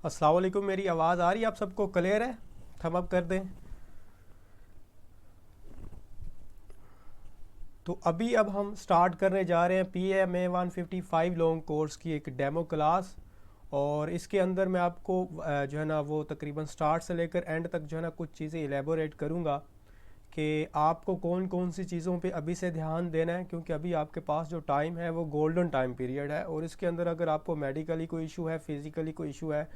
अस्सलाम वालेकुम। मेरी आवाज़ आ रही है? आप सबको क्लियर है? थम अप कर दें। तो अभी अब हम स्टार्ट करने जा रहे हैं PMA 155 लॉन्ग कोर्स की एक डेमो क्लास। और इसके अंदर मैं आपको जो है ना वो तकरीबन स्टार्ट से लेकर एंड तक जो है ना कुछ चीज़ें इलेबोरेट करूँगा कि आपको कौन कौन सी चीज़ों पे अभी से ध्यान देना है, क्योंकि अभी आपके पास जो टाइम है वो गोल्डन टाइम पीरियड है। और इसके अंदर अगर आपको मेडिकली कोई इशू है, फिज़िकली कोई इशू है,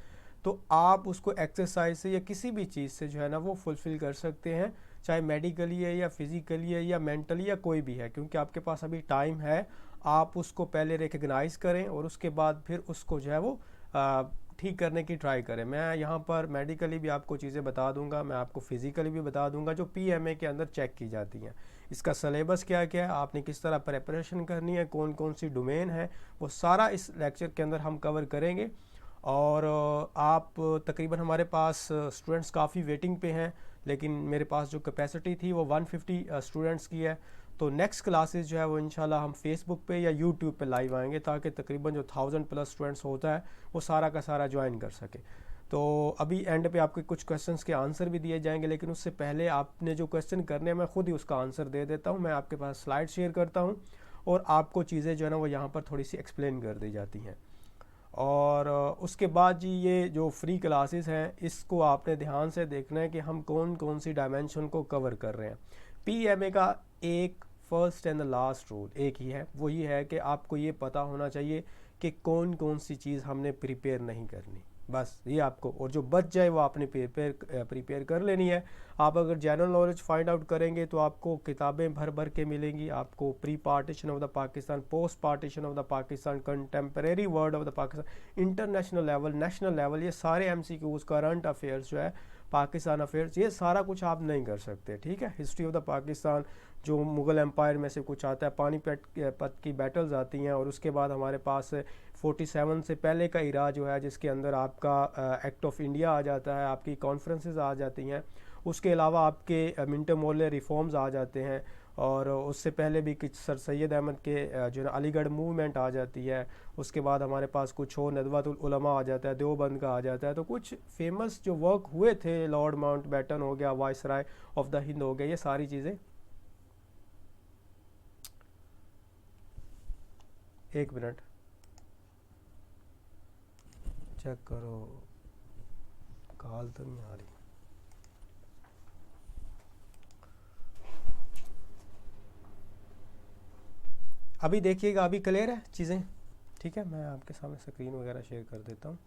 तो आप उसको एक्सरसाइज से या किसी भी चीज़ से जो है ना वो फुलफ़िल कर सकते हैं, चाहे मेडिकली है या फिज़िकली है या मेंटली या कोई भी है। क्योंकि आपके पास अभी टाइम है, आप उसको पहले रिकग्नाइज़ करें और उसके बाद फिर उसको जो है वो ठीक करने की ट्राई करें। मैं यहाँ पर मेडिकली भी आपको चीज़ें बता दूंगा, मैं आपको फिज़िकली भी बता दूंगा जो PMA के अंदर चेक की जाती हैं। इसका सिलेबस क्या क्या है, आपने किस तरह प्रिपरेशन करनी है, कौन कौन सी डोमेन है, वो सारा इस लेक्चर के अंदर हम कवर करेंगे। और आप तकरीबन हमारे पास स्टूडेंट्स काफ़ी वेटिंग पे हैं, लेकिन मेरे पास जो कैपेसिटी थी वो 150 स्टूडेंट्स की है। तो नेक्स्ट क्लासेस जो है वो इंशाल्लाह हम फेसबुक पे या यूट्यूब पे लाइव आएंगे, ताकि तकरीबन जो 1000+ स्टूडेंट्स होता है वो सारा का सारा ज्वाइन कर सके। तो अभी एंड पे आपके कुछ क्वेश्चंस के आंसर भी दिए जाएंगे, लेकिन उससे पहले आपने जो क्वेश्चन करने हैं मैं खुद ही उसका आंसर दे देता हूँ। मैं आपके पास स्लाइड शेयर करता हूँ और आपको चीज़ें जो है ना वो यहाँ पर थोड़ी सी एक्सप्लेन कर दी जाती हैं। और उसके बाद जी ये जो फ्री क्लासेस हैं इसको आपने ध्यान से देखना है कि हम कौन कौन सी डायमेंशन को कवर कर रहे हैं। PMA का एक first and the last rule एक ही है, वही है कि आपको ये पता होना चाहिए कि कौन कौन सी चीज़ हमने प्रिपेयर नहीं करनी। बस ये आपको, और जो बच जाए वो आपने प्रिपेयर कर लेनी है। आप अगर जनरल नॉलेज फाइंड आउट करेंगे तो आपको किताबें भर भर के मिलेंगी। आपको pre partition of the Pakistan, post partition of the Pakistan, contemporary world of the Pakistan, international level, national level, ये सारे MCQs, करंट अफेयर्स जो है, पाकिस्तान अफेयर्स, ये सारा कुछ आप नहीं कर सकते। ठीक है, हिस्ट्री ऑफ द पाकिस्तान जो मुग़ल एम्पायर में से कुछ आता है, पानीपत की बैटल्स आती हैं, और उसके बाद हमारे पास 47 से पहले का इरा जो है जिसके अंदर आपका एक्ट ऑफ इंडिया आ जाता है, आपकी कॉन्फ्रेंसेस आ जाती हैं, उसके अलावा आपके मिंटो मोर्ले रिफॉर्म्स आ जाते हैं, और उससे पहले भी कुछ सर सैयद अहमद के जो है अलीगढ़ मूवमेंट आ जाती है। उसके बाद हमारे पास कुछ और नदवतुल उलमा आ जाता है, देवबंद का आ जाता है। तो कुछ फेमस जो वर्क हुए थे, लॉर्ड माउंटबेटन हो गया, वाइसराय ऑफ द हिंद हो गया, ये सारी चीज़ें। एक मिनट चेक करो, कॉल तो नहीं आ रही। अभी देखिएगा, अभी क्लियर है चीज़ें? ठीक है, मैं आपके सामने स्क्रीन वगैरह शेयर कर देता हूँ।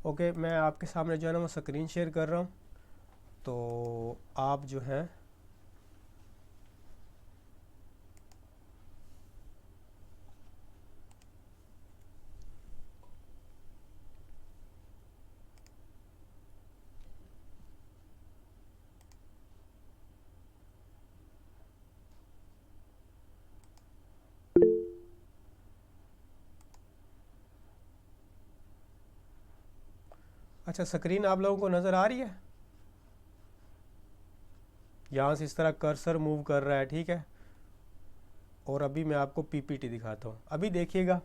ओके, मैं आपके सामने जो है ना वो स्क्रीन शेयर कर रहा हूँ, तो आप जो है अच्छा, स्क्रीन आप लोगों को नज़र आ रही है? यहाँ से इस तरह कर्सर मूव कर रहा है, ठीक है। और अभी मैं आपको PPT दिखाता हूँ, अभी देखिएगा।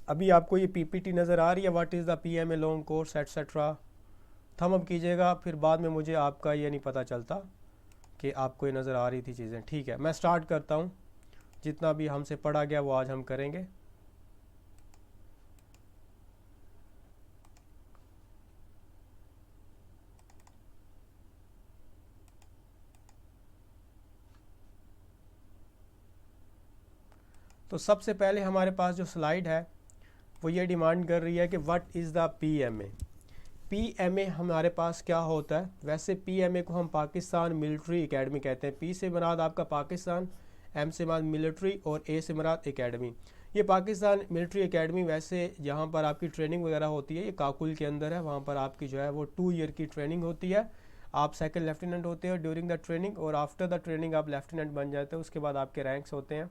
अभी आपको ये PPT नज़र आ रही है, what is the PMA long course etcetera. थम अप कीजिएगा, फिर बाद में मुझे आपका ये नहीं पता चलता कि आपको ये नज़र आ रही थी चीज़ें। ठीक है, मैं स्टार्ट करता हूँ। जितना भी हमसे पढ़ा गया वो आज हम करेंगे। तो सबसे पहले हमारे पास जो स्लाइड है वो ये डिमांड कर रही है कि what is the PMA। PMA हमारे पास क्या होता है? वैसे PMA को हम पाकिस्तान मिलिट्री एकेडमी कहते हैं। P से मुराद आपका पाकिस्तान, M से मुराद मिलिट्री और A से मुराद एकेडमी। ये पाकिस्तान मिलिट्री एकेडमी, वैसे जहाँ पर आपकी ट्रेनिंग वगैरह होती है, ये काकुल के अंदर है। वहाँ पर आपकी जो है वो 2 ईयर की ट्रेनिंग होती है। आप सेकंड लेफ्टिनेंट होते हैं ड्यूरिंग द ट्रेनिंग, और आफ्टर द ट्रेनिंग आप लेफ्टिनेंट बन जाते हैं। उसके बाद आपके रैंक्स होते हैं।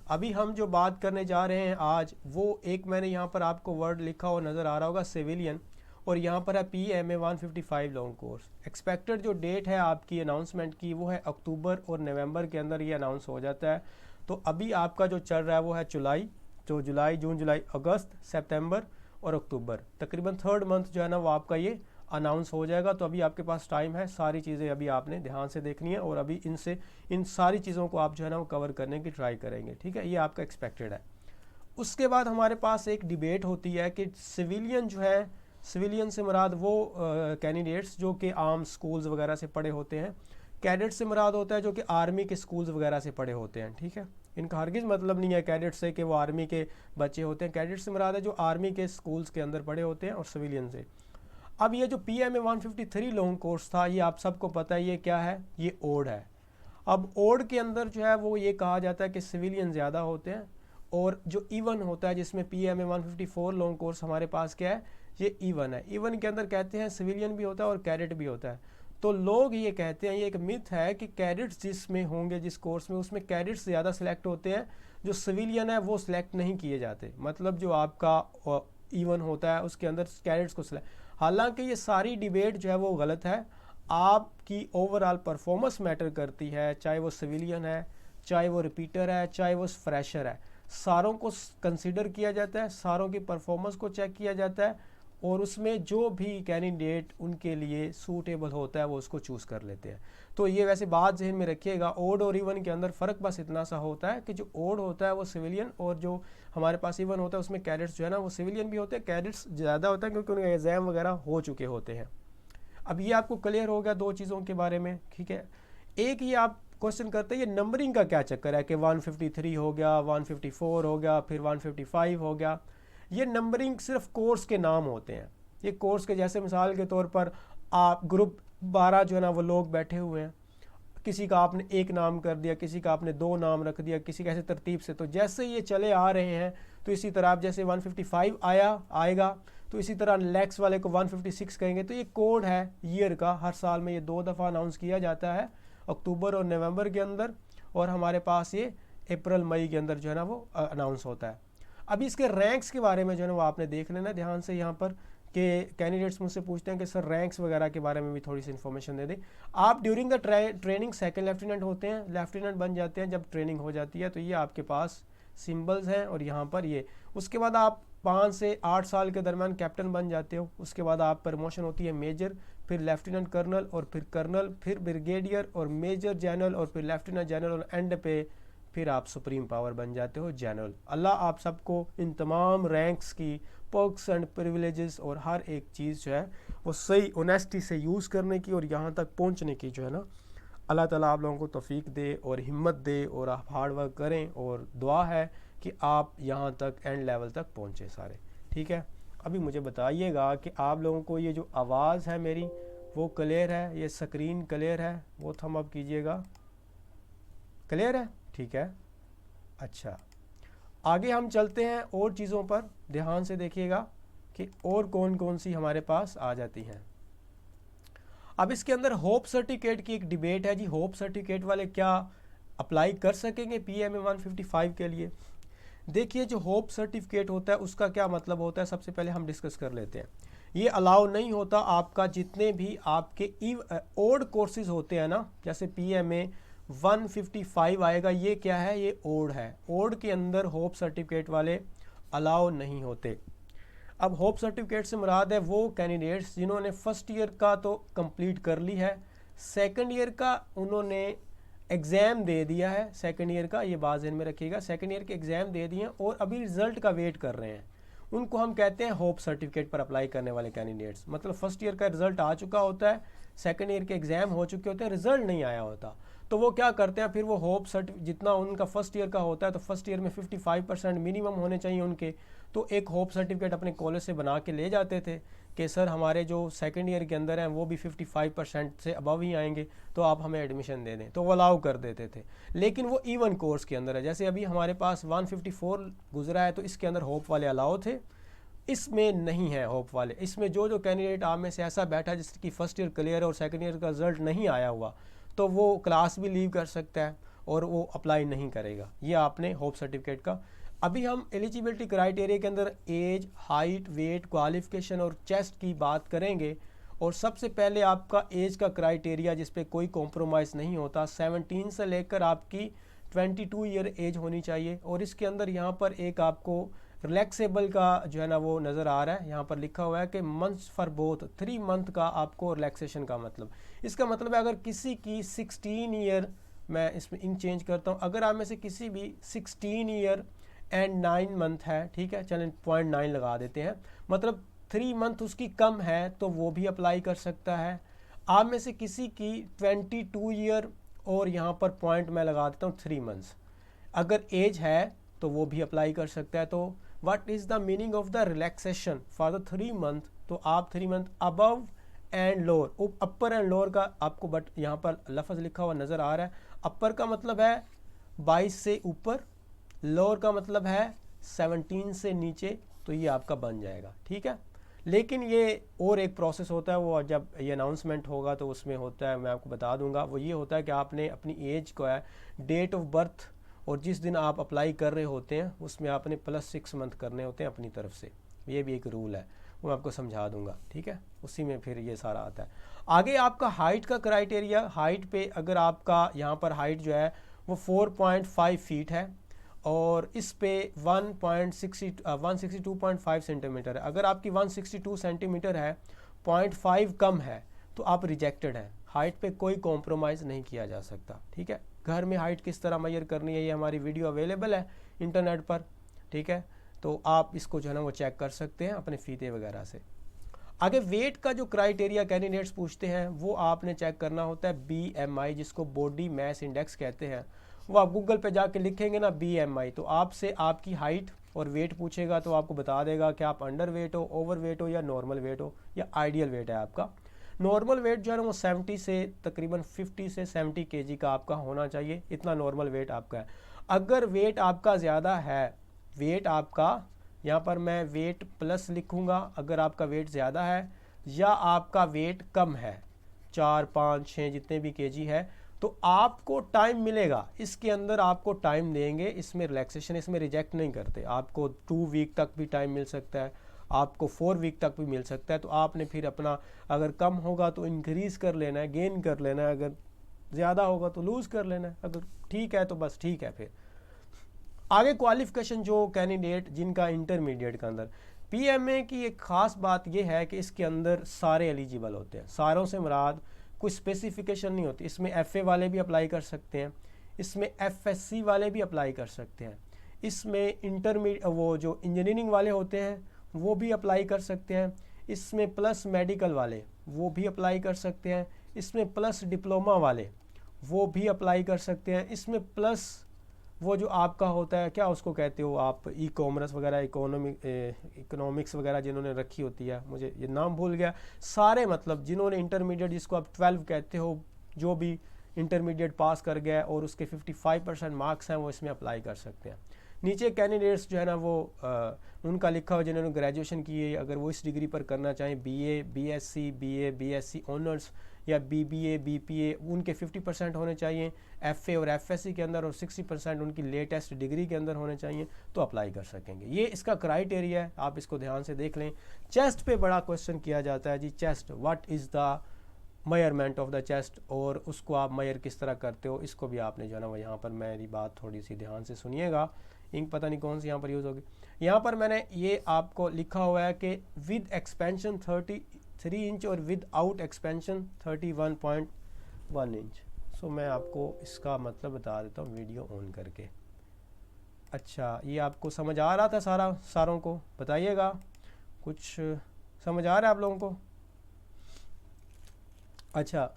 अभी हम जो बात करने जा रहे हैं आज, वो एक मैंने यहाँ पर आपको वर्ड लिखा हुआ नज़र आ रहा होगा, सिविलियन। और यहाँ पर है PMA 155 लॉन्ग कोर्स। एक्सपेक्टेड जो डेट है आपकी अनाउंसमेंट की वो है अक्टूबर और नवंबर के अंदर ये अनाउंस हो जाता है। तो अभी आपका जो चल रहा है वो है जुलाई, तो जुलाई, जून, जुलाई, अगस्त, सितंबर और अक्टूबर, तकरीबन थर्ड मंथ जो है ना वो आपका ये अनाउंस हो जाएगा। तो अभी आपके पास टाइम है, सारी चीज़ें अभी आपने ध्यान से देखनी है और अभी इन सारी चीज़ों को आप जो है ना वो कवर करने की ट्राई करेंगे, ठीक है। ये आपका एक्सपेक्टेड है। उसके बाद हमारे पास एक डिबेट होती है कि सिविलियन जो है, सिविलियन से मुराद वो कैंडिडेट्स जो कि आर्म स्कूल्स वगैरह से पढ़े होते हैं, कैडेट से मुराद होता है जो कि आर्मी के स्कूल्स वगैरह से पढ़े होते हैं, ठीक है। इनका हरगिज़ मतलब नहीं है कैडेट से कि वो आर्मी के बच्चे होते हैं। कैडेट से मुराद है जो आर्मी के स्कूल्स के अंदर पढ़े होते हैं, और सिविलियन से। अब ये जो PMA 153 लॉन्ग कोर्स था, ये आप सबको पता है ये क्या है, ये ओड है। अब ओड के अंदर जो है वो ये कहा जाता है कि सिविलियन ज़्यादा होते हैं, और जो इवन होता है जिसमें PMA 154 लॉन्ग कोर्स हमारे पास क्या है, ये इवन है। इवन के अंदर कहते हैं सिविलियन भी होता है और कैडेट भी होता है। तो लोग ये कहते हैं, ये एक मिथ है कि कैडेट्स जिसमें होंगे, जिस कोर्स में, उसमें कैडेट्स ज़्यादा सिलेक्ट होते हैं, जो सिविलियन है वो सिलेक्ट नहीं किए जाते। मतलब जो आपका इवन होता है उसके अंदर कैडेट्स को सिलेक्ट, हालांकि ये सारी डिबेट जो है वो गलत है। आपकी ओवरऑल परफॉर्मेंस मैटर करती है, चाहे वो सिविलियन है, चाहे वो रिपीटर है, चाहे वो फ्रेशर है, सारों को कंसिडर किया जाता है, सारों की परफॉर्मेंस को चेक किया जाता है, और उसमें जो भी कैंडिडेट उनके लिए सूटेबल होता है वो उसको चूज़ कर लेते हैं। तो ये वैसे बात जहन में रखिएगा, ओड और इवन के अंदर फ़र्क बस इतना सा होता है कि जो ओड होता है वो सिविलियन, और जो हमारे पास इवन होता है उसमें कैडेट्स जो है ना वो सिविलियन भी होते हैं, कैडेट्स ज़्यादा होता है क्योंकि उनके एग्ज़ाम वगैरह हो चुके होते हैं। अब ये आपको क्लियर हो गया दो चीज़ों के बारे में, ठीक है। एक ही आप क्वेश्चन करते हैं ये नंबरिंग का क्या चक्कर है कि 153 हो गया, 154 हो गया, फिर 155 हो गया। ये नंबरिंग सिर्फ कोर्स के नाम होते हैं। ये कोर्स के जैसे मिसाल के तौर पर आप ग्रुप 12 जो है ना वो लोग बैठे हुए हैं, किसी का आपने एक नाम कर दिया, किसी का आपने दो नाम रख दिया, किसी का ऐसे तरतीब से। तो जैसे ये चले आ रहे हैं तो इसी तरह आप जैसे 155 आएगा तो इसी तरह नेक्स्ट वाले को 156 कहेंगे। तो ये कोड है ईयर का, हर साल में ये 2 दफ़ा अनाउंस किया जाता है, अक्टूबर और नवंबर के अंदर, और हमारे पास ये अप्रैल मई के अंदर जो है ना वो अनाउंस होता है। अभी इसके रैंक्स के बारे में जो है ना वो आपने देख लेना ध्यान से यहाँ पर, कि कैंडिडेट्स मुझसे पूछते हैं कि सर रैंक्स वगैरह के बारे में भी थोड़ी सी इन्फॉर्मेशन दे दें। आप during the training second lieutenant होते हैं, लेफ्टिनेंट बन जाते हैं जब ट्रेनिंग हो जाती है। तो ये आपके पास सिंबल्स हैं, और यहाँ पर ये, उसके बाद आप 5 से 8 साल के दरमियान कैप्टन बन जाते हो। उसके बाद आप प्रमोशन होती है मेजर, फिर लेफ्टिनेंट कर्नल, और फिर कर्नल, फिर ब्रिगेडियर और मेजर जनरल, और फिर लेफ्टिनेंट जनरल, और एंड पे फिर आप सुप्रीम पावर बन जाते हो जनरल। अल्लाह आप सबको इन तमाम रैंक्स की पर्क्स एंड प्रिविलेजेस और हर एक चीज़ जो है वो सही ऑनेस्टी से यूज़ करने की और यहाँ तक पहुँचने की जो है ना, अल्लाह ताला आप लोगों को तौफीक दे और हिम्मत दे, और आप हार्ड वर्क करें, और दुआ है कि आप यहाँ तक एंड लेवल तक पहुँचे सारे, ठीक है। अभी मुझे बताइएगा कि आप लोगों को ये जो आवाज़ है मेरी वो क्लियर है, ये स्क्रीन क्लियर है, वो थंब अप कीजिएगा, क्लियर है, ठीक है। अच्छा, आगे हम चलते हैं और चीज़ों पर, ध्यान से देखिएगा कि और कौन कौन सी हमारे पास आ जाती हैं। अब इसके अंदर होप सर्टिफिकेट की एक डिबेट है जी, होप सर्टिफिकेट वाले क्या अप्लाई कर सकेंगे PMA 155 के लिए। देखिए जो होप सर्टिफिकेट होता है उसका क्या मतलब होता है, सबसे पहले हम डिस्कस कर लेते हैं। ये अलाउ नहीं होता आपका जितने भी आपके ओड कोर्सेज होते हैं ना, जैसे PMA 155 आएगा, ये क्या है, ये ओड है। ओड के अंदर होप सर्टिफिकेट वाले अलाउ नहीं होते। अब होप सर्टिफिकेट से मुराद है वो कैंडिडेट्स जिन्होंने फर्स्ट ईयर का तो कंप्लीट कर ली है, सेकंड ईयर का उन्होंने एग्ज़ाम दे दिया है, सेकंड ईयर का, ये बात ध्यान में रखिएगा, सेकंड ईयर के एग्ज़ाम दे दिए हैं और अभी रिज़ल्ट का वेट कर रहे हैं, उनको हम कहते हैं होप सर्टिफिकेट पर अप्लाई करने वाले कैंडिडेट्स। मतलब फर्स्ट ईयर का रिजल्ट आ चुका होता है, सेकंड ईयर के एग्ज़ाम हो चुके होते हैं, रिजल्ट नहीं आया होता, तो वो क्या करते हैं फिर वो होप सर्टिफिकेट, जितना उनका फर्स्ट ईयर का होता है तो फर्स्ट ईयर में 55% मिनिमम होने चाहिए उनके, तो एक होप सर्टिफिकेट अपने कॉलेज से बना के ले जाते थे कि सर हमारे जो सेकंड ईयर के अंदर हैं वो भी 55% से अबव ही आएंगे, तो आप हमें एडमिशन दे दें, तो वो अलाउ कर देते थे। लेकिन वो इवन कोर्स के अंदर है, जैसे अभी हमारे पास 154 गुजरा है तो इसके अंदर होप वाले अलाउ थे, इसमें नहीं है होप वाले। इसमें जो कैंडिडेट आप में से ऐसा बैठा जिसकी फर्स्ट ईयर क्लियर है और सेकंड ईयर का रिजल्ट नहीं आया हुआ, तो वो क्लास भी लीव कर सकता है और वो अप्लाई नहीं करेगा। ये आपने होप सर्टिफिकेट का अभी हम एलिजिबिलिटी क्राइटेरिया के अंदर एज, हाइट, वेट, क्वालिफिकेशन और चेस्ट की बात करेंगे। और सबसे पहले आपका एज का क्राइटेरिया जिस पे कोई कॉम्प्रोमाइज़ नहीं होता, 17 से लेकर आपकी 22 ईयर एज होनी चाहिए। और इसके अंदर यहाँ पर एक आपको रिलैक्सेबल का जो है ना वो नज़र आ रहा है, यहाँ पर लिखा हुआ है कि मंथ्स फॉर बोथ, 3 मंथ का आपको रिलैक्सेशन का मतलब। इसका मतलब है अगर किसी की 16 ईयर, मैं इसमें इंक चेंज करता हूँ, अगर आप में से किसी भी 16 ईयर एंड 9 मंथ है, ठीक है, चलें 0.9 लगा देते हैं, मतलब 3 मंथ उसकी कम है तो वो भी अप्लाई कर सकता है। आप में से किसी की 22 ईयर और यहाँ पर पॉइंट मैं लगा देता हूँ 3 मंथ्स, अगर एज है तो वो भी अप्लाई कर सकता है। तो what is the meaning of the relaxation for the 3 month, तो आप 3 month above and lower, upper and lower का आपको बट यहाँ पर लफ्ज़ लिखा हुआ नज़र आ रहा है। अपर का मतलब है 22 से ऊपर, लोअर का मतलब है 17 से नीचे, तो ये आपका बन जाएगा, ठीक है। लेकिन ये और एक प्रोसेस होता है, वो जब ये अनाउंसमेंट होगा तो उसमें होता है, मैं आपको बता दूंगा। वो ये होता है कि आपने अपनी एज को है, डेट ऑफ बर्थ और जिस दिन आप अप्लाई कर रहे होते हैं उसमें आपने +6 मंथ करने होते हैं अपनी तरफ से। ये भी एक रूल है, वो मैं आपको समझा दूंगा, ठीक है। उसी में फिर ये सारा आता है। आगे आपका हाइट का क्राइटेरिया, हाइट पे अगर आपका यहाँ पर हाइट जो है वो 4.5 फीट है और इस पे 162.5 सेंटीमीटर है। अगर आपकी 162 सेंटीमीटर है, 0.5 कम है, तो आप रिजेक्टेड हैं। हाइट पे कोई कॉम्प्रोमाइज़ नहीं किया जा सकता, ठीक है। घर में हाइट किस तरह मेजर करनी है, ये हमारी वीडियो अवेलेबल है इंटरनेट पर, ठीक है। तो आप इसको जो है ना वो चेक कर सकते हैं अपने फीते वगैरह से। आगे वेट का जो क्राइटेरिया कैंडिडेट्स पूछते हैं वो आपने चेक करना होता है BMI, जिसको बॉडी मास इंडेक्स कहते हैं। वो आप गूगल पे जाके लिखेंगे ना BMI, तो आपसे आपकी हाइट और वेट पूछेगा तो आपको बता देगा कि आप अंडर वेट हो, ओवर वेट हो या नॉर्मल वेट हो या आइडियल वेट है आपका। नॉर्मल वेट जो है ना वो 70 से तकरीबन 50 से 70 kg का आपका होना चाहिए, इतना नॉर्मल वेट आपका है। अगर वेट आपका ज़्यादा है, वेट आपका यहाँ पर मैं वेट प्लस लिखूँगा, अगर आपका वेट ज़्यादा है या आपका वेट कम है, 4, 5, 6 जितने भी kg है, तो आपको टाइम मिलेगा, इसके अंदर आपको टाइम देंगे। इसमें रिलैक्सेशन, इसमें रिजेक्ट नहीं करते। आपको 2 वीक तक भी टाइम मिल सकता है, आपको 4 वीक तक भी मिल सकता है। तो आपने फिर अपना अगर कम होगा तो इंक्रीज़ कर लेना है, गेन कर लेना है, अगर ज़्यादा होगा तो लूज़ कर लेना है, अगर ठीक है तो बस ठीक है। फिर आगे क्वालिफिकेशन, जो कैंडिडेट जिनका इंटरमीडिएट के अंदर PMA की एक ख़ास बात यह है कि इसके अंदर सारे एलिजिबल होते हैं। सारों से मुराद कोई स्पेसिफिकेशन नहीं होती। इसमें FA वाले भी अप्लाई कर सकते हैं, इसमें FSC वाले भी अप्लाई कर सकते हैं, इसमें वो जो इंजीनियरिंग वाले होते हैं वो भी अप्लाई कर सकते हैं, इसमें प्लस मेडिकल वाले वो भी अप्लाई कर सकते हैं, इसमें प्लस डिप्लोमा वाले वो भी अप्लाई कर सकते हैं, इसमें प्लस वो जो आपका होता है, क्या उसको कहते हो आप, E-कॉमर्स वगैरह, इकोनॉमिक्स वगैरह जिन्होंने रखी होती है, मुझे ये नाम भूल गया। सारे मतलब जिन्होंने इंटरमीडिएट, जिसको आप 12 कहते हो, जो भी इंटरमीडिएट पास कर गया और उसके 55% मार्क्स हैं, वो इसमें अप्लाई कर सकते हैं। नीचे कैंडिडेट्स जो है ना वो उनका लिखा हुआ जिन्होंने ग्रेजुएशन की है, अगर वो इस डिग्री पर करना चाहें, BA, BSc, BA, BSc honours या BBA, BPA, उनके 50% होने चाहिए FA और FSC के अंदर, और 60% उनकी लेटेस्ट डिग्री के अंदर होने चाहिए, तो अप्लाई कर सकेंगे। ये इसका क्राइटेरिया है, आप इसको ध्यान से देख लें। चेस्ट पे बड़ा क्वेश्चन किया जाता है जी, chest, what is the measurement of the chest, और उसको आप मेजर किस तरह करते हो, इसको भी आपने जो है ना वो यहाँ पर, मेरी बात थोड़ी सी ध्यान से सुनिएगा, इंक पता नहीं कौन सी यहाँ पर यूज़ होगी। यहाँ पर मैंने ये आपको लिखा हुआ है कि विद एक्सपेंशन 33 इंच और विद आउट एक्सपेंशन 31.1 इंच। सो मैं आपको इसका मतलब बता देता हूँ वीडियो ऑन करके। अच्छा, ये आपको समझ आ रहा था सारों को? बताइएगा, कुछ समझ आ रहा है आप लोगों को? अच्छा,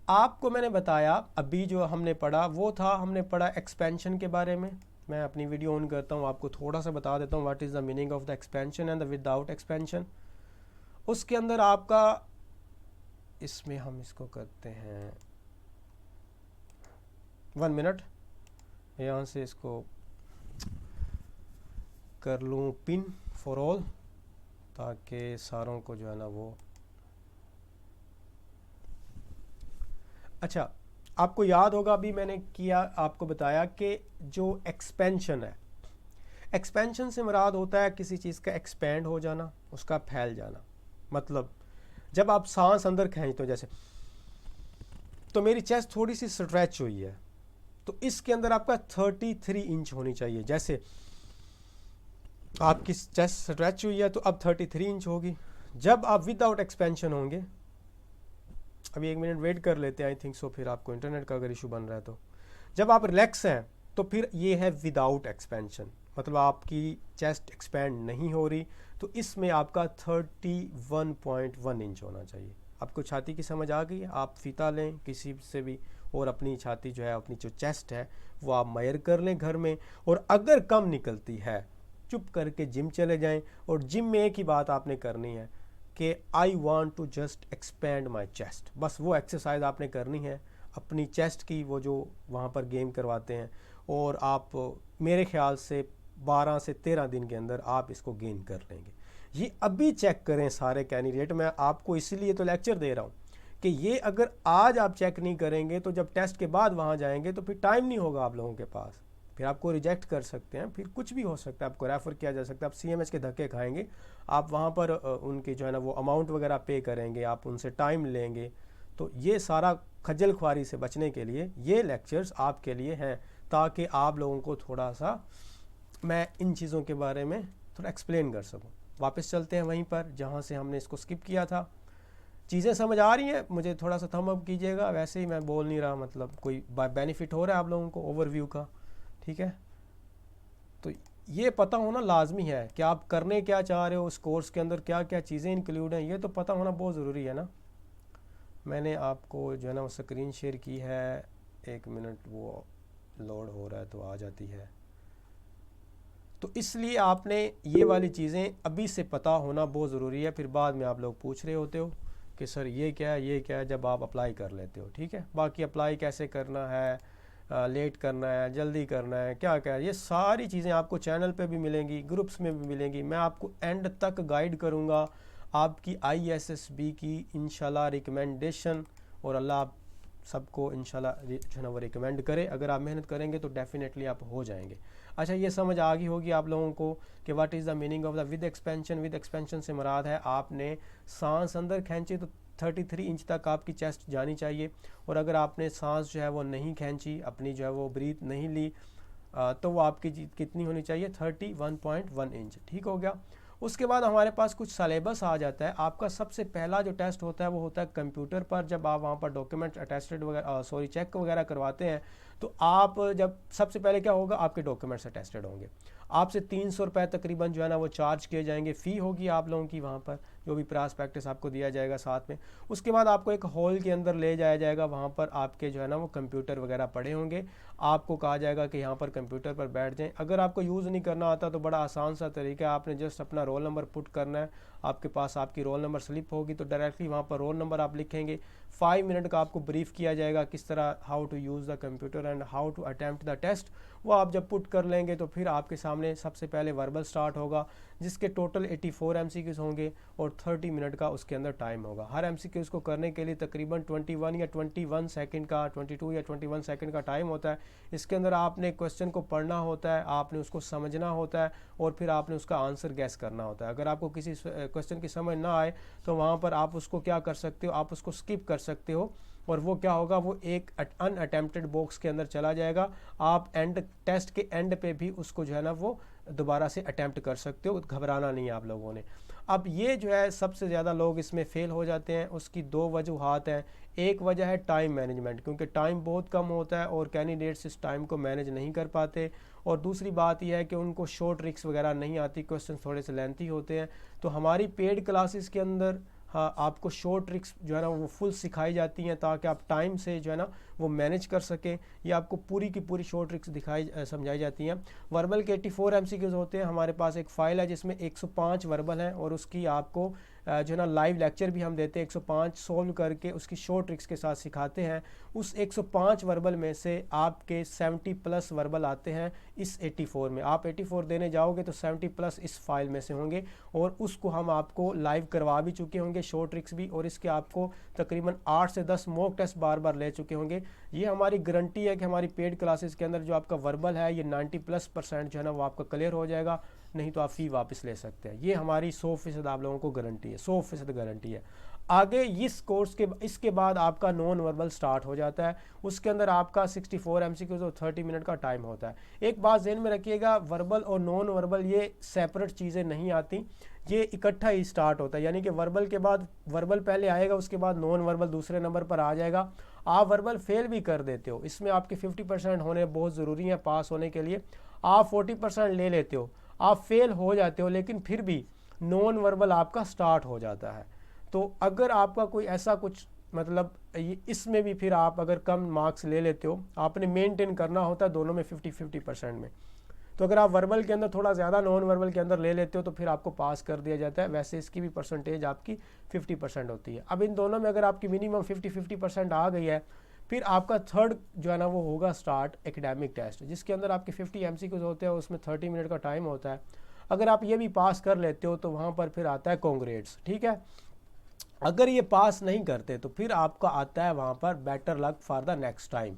आपको मैंने बताया अभी जो हमने पढ़ा वो था, हमने पढ़ा एक्सपेंशन के बारे में। मैं अपनी वीडियो ऑन करता हूँ, आपको थोड़ा सा बता देता हूँ what is the meaning of the expansion and the without expansion. उसके अंदर आपका, इसमें हम इसको करते हैं 1 मिनट, यहाँ से इसको कर लूँ पिन फॉर ऑल, ताकि सारों को जो है ना वो। अच्छा, आपको याद होगा अभी मैंने किया, आपको बताया कि जो एक्सपेंशन है, एक्सपेंशन से मुराद होता है किसी चीज़ का एक्सपेंड हो जाना, उसका फैल जाना। मतलब जब आप सांस अंदर खींचते हो जैसे, तो मेरी चेस्ट थोड़ी सी स्ट्रेच हुई है, तो इसके अंदर आपका 33 इंच होनी चाहिए। जैसे आपकी चेस्ट स्ट्रेच हुई है तो अब 33 इंच होगी। जब आप विदाउट एक्सपेंशन होंगे, अभी 1 मिनट वेट कर लेते हैं, आई थिंक सो, फिर आपको इंटरनेट का अगर इशू बन रहा है तो। जब आप रिलैक्स हैं तो फिर ये है विदाउट एक्सपेंशन, मतलब आपकी चेस्ट एक्सपेंड नहीं हो रही, तो इसमें आपका 31.1 इंच होना चाहिए। आपको छाती की समझ आ गई है? आप फीता लें किसी से भी और अपनी छाती जो है, अपनी जो चेस्ट है वो आप मेजर कर लें घर में, और अगर कम निकलती है चुप करके जिम चले जाएं। और जिम में एक ही बात आपने करनी है कि I want to just expand my chest, बस वो एक्सरसाइज आपने करनी है अपनी चेस्ट की, वो जो वहाँ पर गेम करवाते हैं, और आप मेरे ख्याल से 12 से 13 दिन के अंदर आप इसको गेन कर लेंगे। ये अभी चेक करें सारे कैंडिडेट, मैं आपको इसीलिए तो लेक्चर दे रहा हूँ कि ये अगर आज आप चेक नहीं करेंगे तो जब टेस्ट के बाद वहाँ जाएंगे तो फिर टाइम नहीं होगा आप लोगों के पास, फिर आपको रिजेक्ट कर सकते हैं, फिर कुछ भी हो सकता है, आपको रेफ़र किया जा सकता है, आप CMH के धक्के खाएंगे, आप वहाँ पर उनकी जो है ना वो अमाउंट वगैरह पे करेंगे, आप उनसे टाइम लेंगे। तो ये सारा खज्जल ख्वारी से बचने के लिए ये लेक्चर्स आपके लिए हैं, ताकि आप लोगों को थोड़ा सा मैं इन चीज़ों के बारे में थोड़ा एक्सप्लेन कर सकूँ। वापस चलते हैं वहीं पर जहाँ से हमने इसको स्किप किया था। चीज़ें समझ आ रही हैं? मुझे थोड़ा सा थम अप कीजिएगा, वैसे ही मैं बोल नहीं रहा, मतलब कोई बेनिफिट हो रहा है आप लोगों को ओवरव्यू का, ठीक है? तो ये पता होना लाजमी है कि आप करने क्या चाह रहे हो, उस कोर्स के अंदर क्या क्या चीज़ें इंक्लूड हैं, ये तो पता होना बहुत ज़रूरी है ना। मैंने आपको जो है ना वो स्क्रीन शेयर की है, 1 मिनट वो लोड हो रहा है तो आ जाती है। तो इसलिए आपने ये वाली चीज़ें अभी से पता होना बहुत ज़रूरी है, फिर बाद में आप लोग पूछ रहे होते हो कि सर ये क्या है, ये क्या है, जब आप अप्लाई कर लेते हो, ठीक है। बाकी अप्लाई कैसे करना है, लेट करना है, जल्दी करना है, क्या क्या है, ये सारी चीज़ें आपको चैनल पे भी मिलेंगी, ग्रुप्स में भी मिलेंगी। मैं आपको एंड तक गाइड करूँगा आपकी ISSB की इंशाल्लाह रिकमेंडेशन, और अल्लाह आप सबको इंशाल्लाह जो है ना वो रिकमेंड करे। अगर आप मेहनत करेंगे तो डेफिनेटली आप हो जाएंगे। अच्छा, ये समझ आ गई होगी आप लोगों को कि what is the meaning of the with expansion. With expansion से मुराद है आपने सांस अंदर खींची तो 33 इंच तक आपकी चेस्ट जानी चाहिए, और अगर आपने सांस जो है वो नहीं खींची, अपनी जो है वो ब्रीथ नहीं ली, तो वो आपकी कितनी होनी चाहिए, 31.1 इंच। ठीक हो गया। उसके बाद हमारे पास कुछ सलेबस आ जाता है। आपका सबसे पहला जो टेस्ट होता है वो होता है कंप्यूटर पर। जब आप वहाँ पर डॉक्यूमेंट अटेस्टेड वगैरह चेक वगैरह करवाते हैं, तो आप जब सबसे पहले क्या होगा, आपके डॉक्यूमेंट्स अटेस्टेड होंगे। आपसे 300 रुपये तकरीबन जो है ना वो चार्ज किए जाएंगे, फ़ी होगी आप लोगों की वहाँ पर, जो भी प्रॉस्पेक्टस आपको दिया जाएगा साथ में। उसके बाद आपको एक हॉल के अंदर ले जाया जाएगा, वहाँ पर आपके जो है ना वो कंप्यूटर वगैरह पड़े होंगे। आपको कहा जाएगा कि यहाँ पर कंप्यूटर पर बैठ जाएं। अगर आपको यूज़ नहीं करना आता तो बड़ा आसान सा तरीका है, आपने जस्ट अपना रोल नंबर पुट करना है। आपके पास आपकी रोल नंबर स्लिप होगी तो डायरेक्टली वहाँ पर रोल नंबर आप लिखेंगे। 5 मिनट का आपको ब्रीफ किया जाएगा किस तरह how to use the computer and how to attempt the test. वो आप जब पुट कर लेंगे तो फिर आपके सामने सबसे पहले वर्बल स्टार्ट होगा, जिसके टोटल 84 MCQs होंगे और 30 मिनट का उसके अंदर टाइम होगा। हर MCQs को करने के लिए तकरीबन 21 या 21 सेकंड का, 22 या 21 सेकंड का टाइम होता है। इसके अंदर आपने क्वेश्चन को पढ़ना होता है, आपने उसको समझना होता है, और फिर आपने उसका आंसर गैस करना होता है। अगर आपको किसी क्वेश्चन की समझ ना आए तो वहाँ पर आप उसको क्या कर सकते हो, आप उसको स्किप कर सकते हो, और वो क्या होगा, वो एक अनअटेम्प्टेड बॉक्स के अंदर चला जाएगा। आप टेस्ट के एंड पे भी उसको जो है ना वो दोबारा से अटैम्प्ट कर सकते हो, घबराना नहीं है आप लोगों ने। अब ये जो है सबसे ज़्यादा लोग इसमें फ़ेल हो जाते हैं, उसकी 2 वजूहात हैं। एक वजह है टाइम मैनेजमेंट, क्योंकि टाइम बहुत कम होता है और कैंडिडेट्स इस टाइम को मैनेज नहीं कर पाते, और दूसरी बात यह है कि उनको शॉर्ट ट्रिक्स वगैरह नहीं आती, क्वेश्चन थोड़े से लेंथी होते हैं। तो हमारी पेड क्लासेस के अंदर हाँ आपको शॉर्ट ट्रिक्स जो है ना वो फुल सिखाई जाती हैं, ताकि आप टाइम से जो है ना वो मैनेज कर सकें। ये आपको पूरी की पूरी शॉर्ट ट्रिक्स समझाई जाती हैं। वर्बल के 84 MCQs होते हैं। हमारे पास एक फ़ाइल है जिसमें 105 वर्बल हैं, और उसकी आपको जो है ना लाइव लेक्चर भी हम देते हैं, 105 सोल्व करके उसकी शॉर्ट ट्रिक्स के साथ सिखाते हैं। उस 105 वर्बल में से आपके 70+ वर्बल आते हैं इस 84 में। आप 84 देने जाओगे तो 70+ इस फाइल में से होंगे, और उसको हम आपको लाइव करवा भी चुके होंगे, शॉर्ट ट्रिक्स भी, और इसके आपको तकरीबन 8 से 10 मॉक टेस्ट बार बार ले चुके होंगे, ये हमारी गारंटी है कि हमारी पेड क्लासेस के अंदर जो आपका वर्बल है ये 90+% जो है ना वो आपका क्लियर हो जाएगा, नहीं तो आप फ़ी वापस ले सकते हैं। ये हमारी 100% आप लोगों को गारंटी है, 100% गारंटी है। आगे इस कोर्स के इसके बाद आपका नॉन वर्बल स्टार्ट हो जाता है। उसके अंदर आपका 64 MCQs और 30 मिनट का टाइम होता है। एक बात ज़हन में रखिएगा, वर्बल और नॉन वर्बल ये सेपरेट चीज़ें नहीं आती, ये इकट्ठा ही स्टार्ट होता है। यानी कि वर्बल के बाद वर्बल पहले आएगा, उसके बाद नॉन वर्बल दूसरे नंबर पर आ जाएगा। आप वर्बल फेल भी कर देते हो, इसमें आपके 50% होने बहुत ज़रूरी है पास होने के लिए। आप 40% ले लेते हो, आप फेल हो जाते हो, लेकिन फिर भी नॉन वर्बल आपका स्टार्ट हो जाता है। तो अगर आपका कोई ऐसा कुछ मतलब इसमें भी फिर आप अगर कम मार्क्स ले लेते हो, आपने मेंटेन करना होता है दोनों में 50-50% में। तो अगर आप वर्बल के अंदर थोड़ा ज़्यादा नॉन वर्बल के अंदर ले लेते हो तो फिर आपको पास कर दिया जाता है। वैसे इसकी भी परसेंटेज आपकी 50% होती है। अब इन दोनों में अगर आपकी मिनिमम 50-50% आ गई है, फिर आपका थर्ड जो है ना वो होगा स्टार्ट एकेडमिक टेस्ट, जिसके अंदर आपके 50 MCQs होते हैं, उसमें 30 मिनट का टाइम होता है। अगर आप ये भी पास कर लेते हो तो वहाँ पर फिर आता है कांग्रेट्स, ठीक है। अगर ये पास नहीं करते तो फिर आपका आता है वहाँ पर better luck for the next time.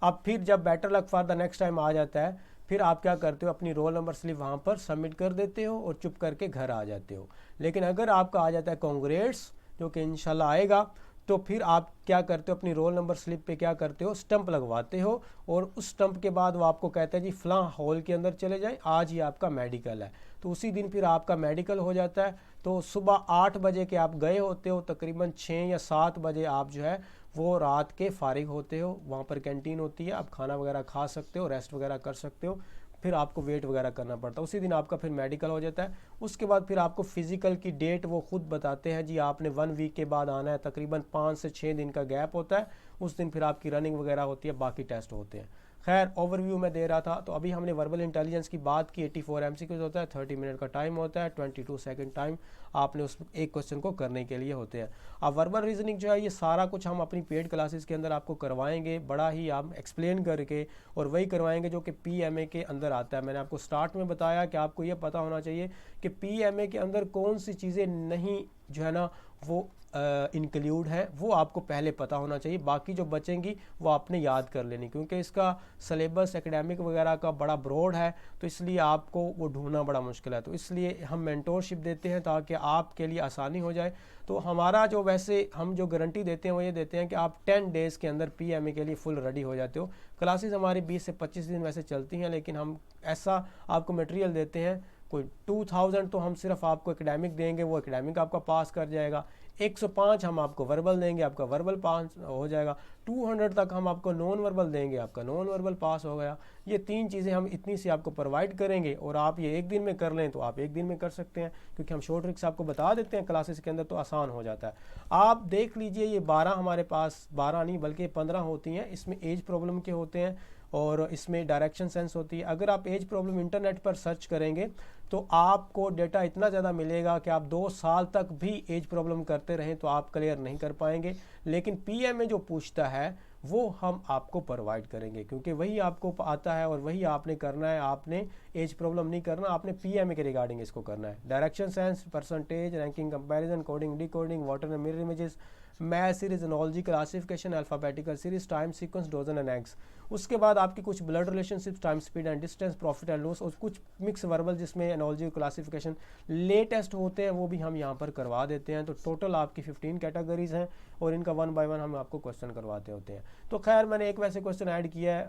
अब फिर जब better luck for the next time आ जाता है, फिर आप क्या करते हो, अपनी रोल नंबर स्लिप वहाँ पर सबमिट कर देते हो और चुप करके घर आ जाते हो। लेकिन अगर आपका आ जाता है कांग्रेट्स, जो कि इंशाल्लाह आएगा, तो फिर आप क्या करते हो, अपनी रोल नंबर स्लिप पे क्या करते हो, स्टंप लगवाते हो, और उस स्टंप के बाद वो आपको कहता है जी फलां हॉल के अंदर चले जाएं, आज ही आपका मेडिकल है। तो उसी दिन फिर आपका मेडिकल हो जाता है। तो सुबह 8 बजे के आप गए होते हो, तकरीबन 6 या 7 बजे आप जो है वो रात के फारिग होते हो। वहाँ पर कैंटीन होती है, आप खाना वगैरह खा सकते हो, रेस्ट वगैरह कर सकते हो। फिर आपको वेट वगैरह करना पड़ता है। उसी दिन आपका फिर मेडिकल हो जाता है। उसके बाद फिर आपको फिज़िकल की डेट वो खुद बताते हैं जी, आपने 1 वीक के बाद आना है, तकरीबन 5 से 6 दिन का गैप होता है। उस दिन फिर आपकी रनिंग वगैरह होती है, बाकी टेस्ट होते हैं। खैर ओवरव्यू में दे रहा था। तो अभी हमने वर्बल इंटेलिजेंस की बात की। 84 MCQs होता है, 30 मिनट का टाइम होता है, 22 सेकंड टाइम आपने उस एक क्वेश्चन को करने के लिए होते हैं। अब वर्बल रीजनिंग जो है ये सारा कुछ हम अपनी पेड क्लासेस के अंदर आपको करवाएंगे, बड़ा ही आप एक्सप्लेन करके, और वही करवाएंगे जो कि PMA के अंदर आता है। मैंने आपको स्टार्ट में बताया कि आपको ये पता होना चाहिए कि PMA के अंदर कौन सी चीज़ें नहीं जो है ना वो इंक्लूड है, वो आपको पहले पता होना चाहिए। बाकी जो बचेंगी वो आपने याद कर लेनी, क्योंकि इसका सिलेबस एकेडमिक वगैरह का बड़ा ब्रॉड है, तो इसलिए आपको वो ढूंढना बड़ा मुश्किल है। तो इसलिए हम मेंटोरशिप देते हैं ताकि आपके लिए आसानी हो जाए। तो हमारा जो वैसे हम जो गारंटी देते हैं वो ये देते हैं कि आप 10 डेज़ के अंदर PMA के लिए फुल रेडी हो जाते हो। क्लासेस हमारी 20 से 25 दिन वैसे चलती हैं, लेकिन हम ऐसा आपको मटेरियल देते हैं, कोई 2000 तो हम सिर्फ आपको एकेडमिक देंगे, वो एकेडमिक आपका पास कर जाएगा। 105 हम आपको वर्बल देंगे, आपका वर्बल पास हो जाएगा। 200 तक हम आपको नॉन वर्बल देंगे, आपका नॉन वर्बल पास हो गया। ये 3 चीज़ें हम इतनी सी आपको प्रोवाइड करेंगे, और आप ये एक दिन में कर लें तो आप एक दिन में कर सकते हैं, क्योंकि हम शॉर्ट ट्रिक्स आपको बता देते हैं क्लासेस के अंदर, तो आसान हो जाता है। आप देख लीजिए ये 12 हमारे पास, 12 नहीं बल्कि 15 होती हैं। इसमें एज प्रॉब्लम के होते हैं और इसमें डायरेक्शन सेंस होती है। अगर आप एज प्रॉब्लम इंटरनेट पर सर्च करेंगे तो आपको डेटा इतना ज़्यादा मिलेगा कि आप 2 साल तक भी एज प्रॉब्लम करते रहें तो आप क्लियर नहीं कर पाएंगे। लेकिन PMA जो पूछता है वो हम आपको प्रोवाइड करेंगे, क्योंकि वही आपको आता है और वही आपने करना है। आपने एज प्रॉब्लम नहीं करना, आपने PMA के रिगार्डिंग इसको करना है। Direction sense, percentage, ranking comparison, coding decoding, water and mirror images, math series, analogy classification, alphabetical series, time sequence, dozen and eggs. उसके बाद आपकी कुछ blood relationship, time speed and distance, profit and loss, और कुछ mix verbal जिसमें analogy classification latest होते हैं वो भी हम यहाँ पर करवा देते हैं। तो टोटल आपकी 15 कैटेगरीज हैं और इनका 1 बाय 1 हम आपको क्वेश्चन करवाते होते हैं। तो खैर मैंने एक वैसे क्वेश्चन ऐड किया है,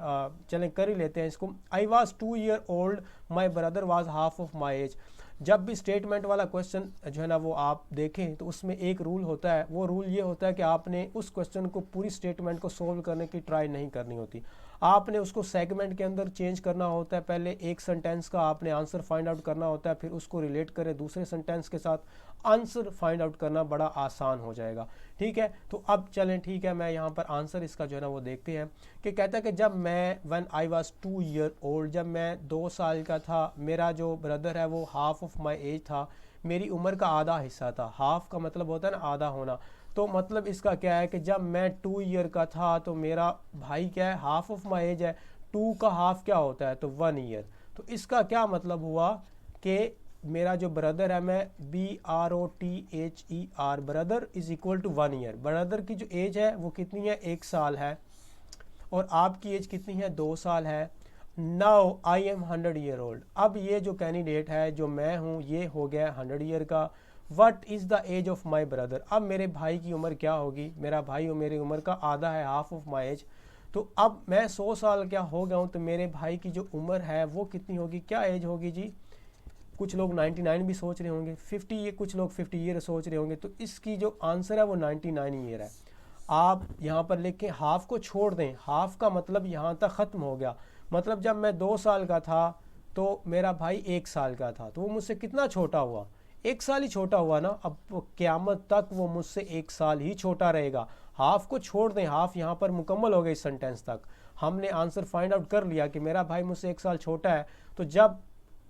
चलें कर ही लेते हैं इसको। I was 2 year old, my brother was half of my age. जब भी स्टेटमेंट वाला क्वेश्चन जो है ना वो आप देखें तो उसमें एक रूल होता है। वो रूल ये होता है कि आपने उस क्वेश्चन को, पूरी स्टेटमेंट को सोल्व करने की ट्राई नहीं करनी होती, आपने उसको सेगमेंट के अंदर चेंज करना होता है। पहले एक सेंटेंस का आपने आंसर फाइंड आउट करना होता है, फिर उसको रिलेट करें दूसरे सेंटेंस के साथ, आंसर फाइंड आउट करना बड़ा आसान हो जाएगा। ठीक है, तो अब चलें, ठीक है, मैं यहाँ पर आंसर इसका जो है ना वो देखते हैं कि कहता है कि जब मैं when I was 2 year old, जब मैं 2 साल का था, मेरा जो ब्रदर है वो हाफ ऑफ माई एज था, मेरी उम्र का आधा हिस्सा था। हाफ का मतलब होता है ना आधा होना, तो मतलब इसका क्या है कि जब मैं 2 ईयर का था तो मेरा भाई क्या है, हाफ ऑफ माई एज है। 2 का हाफ क्या होता है, तो 1 ईयर। तो इसका क्या मतलब हुआ कि मेरा जो ब्रदर है, मैं BROTHER, brother is equal to 1 year. Brother की जो एज है वो कितनी है, 1 साल है। और आपकी एज कितनी है, 2 साल है। Now I am 100 year old. अब ये जो कैंडिडेट है जो मैं हूँ ये हो गया 100 ईयर का। What is the age of my brother. अब मेरे भाई की उम्र क्या होगी, मेरा भाई मेरी उम्र का आधा है, हाफ ऑफ माई एज। तो अब मैं 100 साल क्या हो गया हूँ, तो मेरे भाई की जो उम्र है वो कितनी होगी, क्या एज होगी जी। कुछ लोग 99 भी सोच रहे होंगे, 50 ये कुछ लोग 50 ईयर सोच रहे होंगे। तो इसकी जो आंसर है वो 99 ईयर है। आप यहाँ पर लिखें, हाफ को छोड़ दें, हाफ का मतलब यहाँ तक ख़त्म हो गया। मतलब जब मैं 2 साल का था तो मेरा भाई 1 साल का था, तो वो मुझसे कितना छोटा हुआ, 1 साल ही छोटा हुआ ना। अब क़यामत तक वो मुझसे 1 साल ही छोटा रहेगा। हाफ को छोड़ दें, हाफ यहाँ पर मुकम्मल हो गई इस सेंटेंस तक। हमने आंसर फाइंड आउट कर लिया कि मेरा भाई मुझसे 1 साल छोटा है। तो जब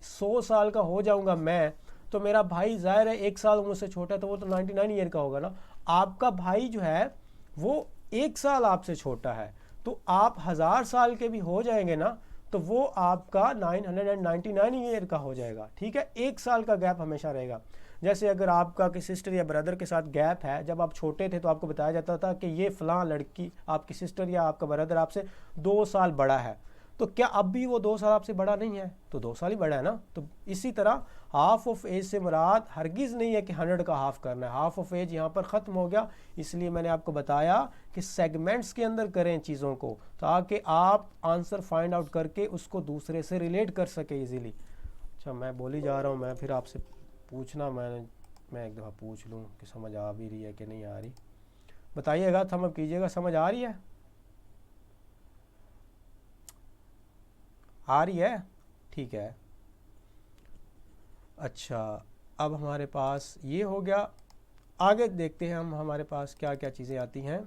100 साल का हो जाऊंगा मैं, तो मेरा भाई ज़ाहिर है 1 साल मुझसे छोटा है, तो वो तो 99 ईयर का होगा ना। आपका भाई जो है वो 1 साल आपसे छोटा है, तो आप 1000 साल के भी हो जाएंगे ना, तो वो आपका 999 ईयर का हो जाएगा। ठीक है, 1 साल का गैप हमेशा रहेगा। जैसे अगर आपका किसी सिस्टर या ब्रदर के साथ गैप है, जब आप छोटे थे तो आपको बताया जाता था कि ये फ़लाँ लड़की, आपकी सिस्टर या आपका ब्रदर आपसे 2 साल बड़ा है, तो क्या अब भी वो 2 साल आपसे बड़ा नहीं है, तो 2 साल ही बड़ा है ना। तो इसी तरह हाफ ऑफ एज से मुराद हरगिज़ नहीं है कि 100 का हाफ करना है। हाफ ऑफ एज यहाँ पर ख़त्म हो गया, इसलिए मैंने आपको बताया कि सेगमेंट्स के अंदर करें चीज़ों को, ताकि आप आंसर फाइंड आउट करके उसको दूसरे से रिलेट कर सके इजीली। अच्छा, मैं बोली जा रहा हूँ, मैं फिर आपसे पूछना, मैं एक दफ़ा पूछ लूँ कि समझ आ भी रही है कि नहीं आ रही। बताइएगा, थम अप कीजिएगा, समझ आ रही है, आ रही है, ठीक है। अच्छा, अब हमारे पास ये हो गया। आगे देखते हैं हम हमारे पास क्या क्या चीज़ें आती हैं।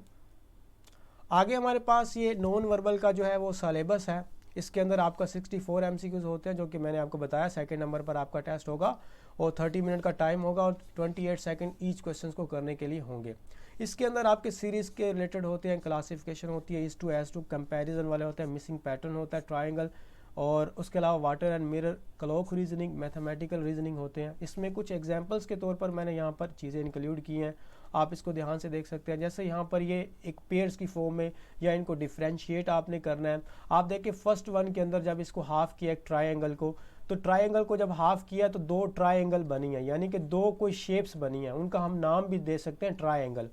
आगे हमारे पास ये नॉन वर्बल का जो है वो सलेबस है। इसके अंदर आपका 64 MCQs होते हैं, जो कि मैंने आपको बताया। सेकंड नंबर पर आपका टेस्ट होगा और 30 मिनट का टाइम होगा और 28 सेकंड ईच क्वेश्चन को करने के लिए होंगे। इसके अंदर आपके सीरीज़ के रिलेटेड होते हैं, क्लासिफिकेशन होती है, is to as to, comparison वाले होते हैं, मिसिंग पैटर्न होता है, ट्राइंगल, और उसके अलावा water and mirror, clock reasoning, mathematical reasoning होते हैं। इसमें कुछ एग्जांपल्स के तौर पर मैंने यहाँ पर चीज़ें इंक्लूड की हैं, आप इसको ध्यान से देख सकते हैं। जैसे यहाँ पर ये एक पेयर्स की फॉर्म में, या इनको डिफ्रेंशिएट आपने करना है। आप देखिए फर्स्ट वन के अंदर जब इसको हाफ किया एक ट्राइंगल को, तो ट्राइंगल को जब हाफ किया तो 2 ट्राइंगल बनी है, यानी कि 2 कोई शेप्स बनी है, उनका हम नाम भी दे सकते हैं ट्राइंगल।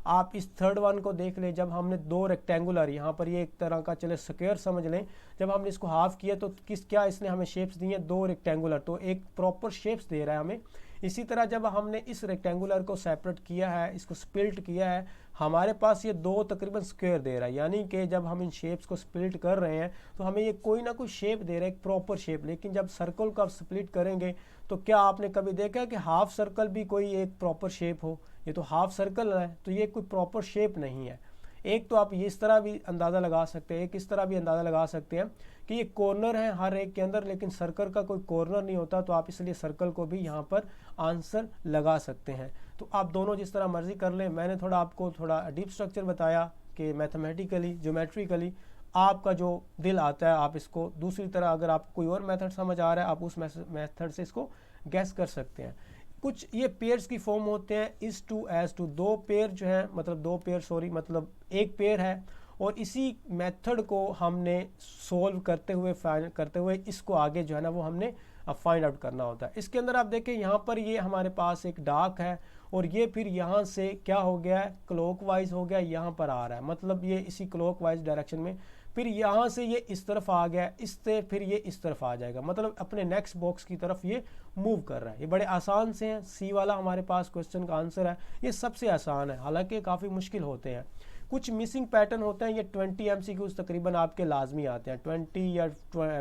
आप इस थर्ड वन को देख लें, जब हमने 2 रेक्टेंगुलर, यहाँ पर ये एक तरह का चले स्क्वायर समझ लें, जब हमने इसको हाफ किया तो क्या इसने हमें शेप्स दी हैं, 2 रेक्टेंगुलर, तो एक प्रॉपर शेप्स दे रहा है हमें। इसी तरह जब हमने इस रेक्टेंगुलर को सेपरेट किया है, इसको स्प्लिट किया है, हमारे पास ये 2 तकरीबन स्क्वायर दे रहा है। यानी कि जब हम इन शेप्स को स्प्लिट कर रहे हैं तो हमें ये कोई ना कोई शेप दे रहा है, एक प्रॉपर शेप। लेकिन जब सर्कल को आप स्प्लिट करेंगे तो क्या आपने कभी देखा है कि हाफ सर्कल भी कोई एक प्रॉपर शेप हो? ये तो हाफ सर्कल है, तो ये कोई प्रॉपर शेप नहीं है। एक तो आप ये इस तरह भी अंदाज़ा लगा सकते हैं, एक इस तरह भी अंदाज़ा लगा सकते हैं कि ये कॉर्नर है हर एक के अंदर, लेकिन सर्कल का कोई कॉर्नर नहीं होता, तो आप इसलिए सर्कल को भी यहाँ पर आंसर लगा सकते हैं। तो आप दोनों जिस तरह मर्जी कर लें। मैंने थोड़ा आपको थोड़ा डीप स्ट्रक्चर बताया कि मैथमेटिकली, ज्योमेट्रिकली आपका जो दिल आता है आप इसको दूसरी तरह, अगर आपको कोई और मेथड समझ आ रहा है आप उस मेथड से इसको गैस कर सकते हैं। कुछ ये पेयर्स की फॉर्म होते हैं, is to as to, 2 pair जो है, मतलब 2 पेयर, सॉरी, मतलब एक पेयर है, और इसी मेथड को हमने सोल्व करते हुए इसको आगे जो है ना वो हमने फाइंड आउट करना होता है। इसके अंदर आप देखें यहाँ पर ये हमारे पास एक डार्क है, और ये फिर यहाँ से क्या हो गया है, क्लॉकवाइज हो गया, यहाँ पर आ रहा है, मतलब ये इसी क्लॉकवाइज डायरेक्शन में, फिर यहाँ से ये इस तरफ आ गया, इससे फिर ये इस तरफ आ जाएगा, मतलब अपने नेक्स्ट बॉक्स की तरफ ये मूव कर रहा है। ये बड़े आसान से हैं। सी वाला हमारे पास क्वेश्चन का आंसर है, ये सबसे आसान है, हालांकि काफ़ी मुश्किल होते हैं। कुछ मिसिंग पैटर्न होते हैं, ये 20 MCQs तकरीबन आपके लाजमी आते हैं, 20 या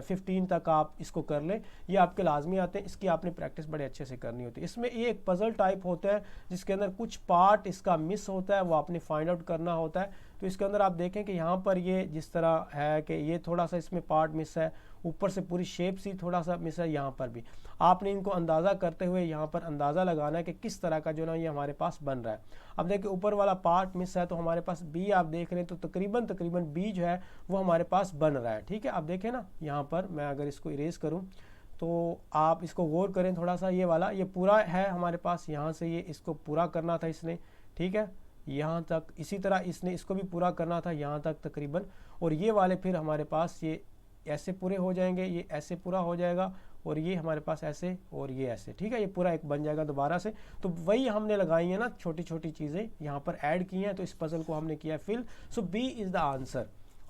15 तक आप इसको कर लें, ये आपके लाजमी आते हैं। इसकी आपने प्रैक्टिस बड़े अच्छे से करनी होती है। इसमें ये एक पजल टाइप होता है जिसके अंदर कुछ पार्ट इसका मिस होता है, वो आपने फाइंड आउट करना होता है। तो इसके अंदर आप देखें कि यहाँ पर ये जिस तरह है कि ये थोड़ा सा इसमें पार्ट मिस है, ऊपर से पूरी शेप सी थोड़ा सा मिस है, यहाँ पर भी आपने इनको अंदाज़ा करते हुए यहाँ पर अंदाज़ा लगाना है कि किस तरह का जो ना ये हमारे पास बन रहा है। अब देखिए ऊपर वाला पार्ट मिस है, तो हमारे पास बी आप देख रहे हैं, तो तकरीबन बी जो है वो हमारे पास बन रहा है। ठीक है, आप देखें ना, यहाँ पर मैं अगर इसको इरेज करूँ तो आप इसको गौर करें थोड़ा सा, ये वाला ये पूरा है हमारे पास, यहाँ से ये इसको पूरा करना था इसने। ठीक है, यहाँ तक, इसी तरह इसने इसको भी पूरा करना था यहाँ तक तकरीबन, और ये वाले फिर हमारे पास ये ऐसे पूरे हो जाएंगे, ये ऐसे पूरा हो जाएगा, और ये हमारे पास ऐसे और ये ऐसे, ठीक है, ये पूरा एक बन जाएगा दोबारा से। तो वही हमने लगाई है ना, छोटी छोटी चीज़ें यहाँ पर ऐड की हैं, तो इस पजल को हमने किया fill. So B is the answer.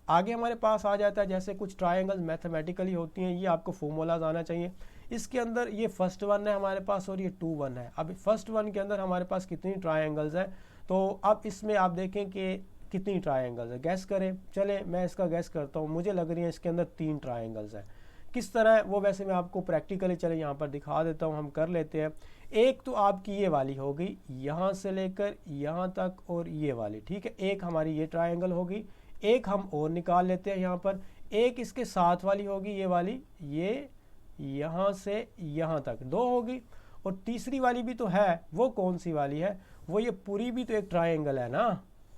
आगे हमारे पास आ जाता है जैसे कुछ ट्रायंगल्स मैथमेटिकली होती हैं, ये आपको फॉर्मूलाज आना चाहिए। इसके अंदर ये फर्स्ट वन है हमारे पास और ये 2 1 है। अब फर्स्ट वन के अंदर हमारे पास कितनी ट्रायंगल्स है, तो अब इसमें आप देखें कि कितनी ट्रायंगल्स है, गैस करें। चले मैं इसका गैस करता हूँ, मुझे लग रही है इसके अंदर 3 ट्रायंगल्स है। किस तरह वो वैसे मैं आपको प्रैक्टिकली चले यहाँ पर दिखा देता हूँ, हम कर लेते हैं। एक तो आपकी ये वाली होगी यहाँ से लेकर यहाँ तक, और ये वाली, ठीक है, एक हमारी ये ट्रायंगल होगी। एक हम और निकाल लेते हैं यहाँ पर, एक इसके साथ वाली होगी ये वाली, ये यहाँ से यहाँ तक 2 होगी। और तीसरी वाली भी तो है, वो कौन सी वाली है, वो ये पूरी भी तो एक ट्रायंगल है ना,